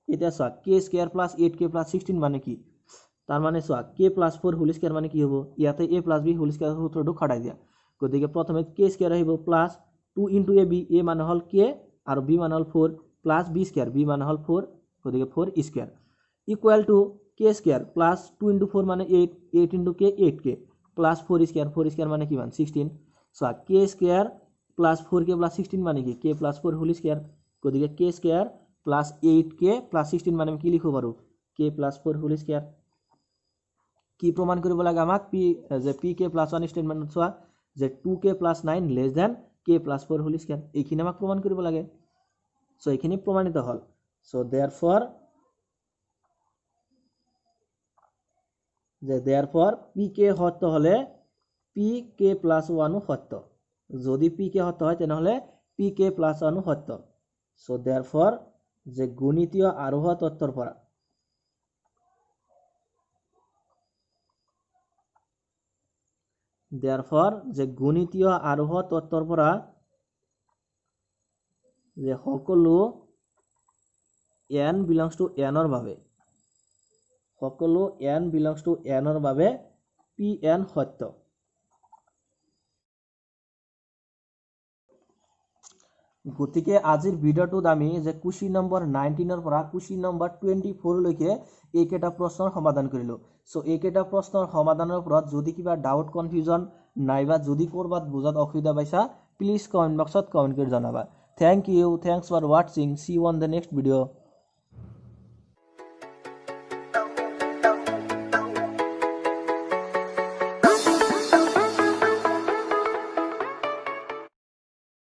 এটা so k square plus 8k plus 16 মানে কি তার মানে so k plus 4 whole square মানে কি হবে ইয়াতে a plus b whole square সূত্রটো খাটাই দিয়া গতিকে প্রথমে k square আহিব plus 2 into ab a মানে হল k আর b মানে হল 4 plus b square b মানে হল 4 গতিকে 4 square equal to k square plus 2 into 4 মানে 8 8 into k 8k plus 4 square মানে কি মান 16 so k square plus 4k plus 16 মানে কি k plus 4 whole square গতিকে k square plus 8k plus 16 মানে কি লিখব পারো k plus 4 whole square কি প্রমাণ কৰিব লাগে আমাক p যে pk plus 1 স্টেটমেন্টত চোৱা যে 2k plus 9 less than k plus 4 whole square এইখিনি আমাক প্রমাণ কৰিব লাগে সো এইখিনি প্রমাণিত হল সো therefore pk সত্য হলে pk plus 1 ও সত্য যদি pk সত্য হয় তেনেহলে pk plus 1 ও সত্য সো therefore যে গণিতীয় আৰোহ তত্ত্বৰ পৰা therefore যে গণিতীয় আৰোহ তত্ত্বৰ পৰা যে সকলো n belongs to n ৰ বাবে সকলো n belongs to n ৰ বাবে pn সত্য গতিকে আজিৰ ভিডিওটোত আমি যে কুৱেশ্যন নম্বৰ 19 ৰ পৰা কুৱেশ্যন নম্বৰ 24 লৈকে এইকেইটা প্ৰশ্নৰ সমাধান কৰিলো সো এইকেইটা প্ৰশ্নৰ সমাধানৰ ওপৰত যদি কিবা ডাউট কনফিউজন নাইবা যদি কৰবাত বুজাত অসুবিধা পাইছা প্লিজ কমেন্ট বক্সত কমেন্ট কৰি জনাবা thank you thanks for watching see you on the next video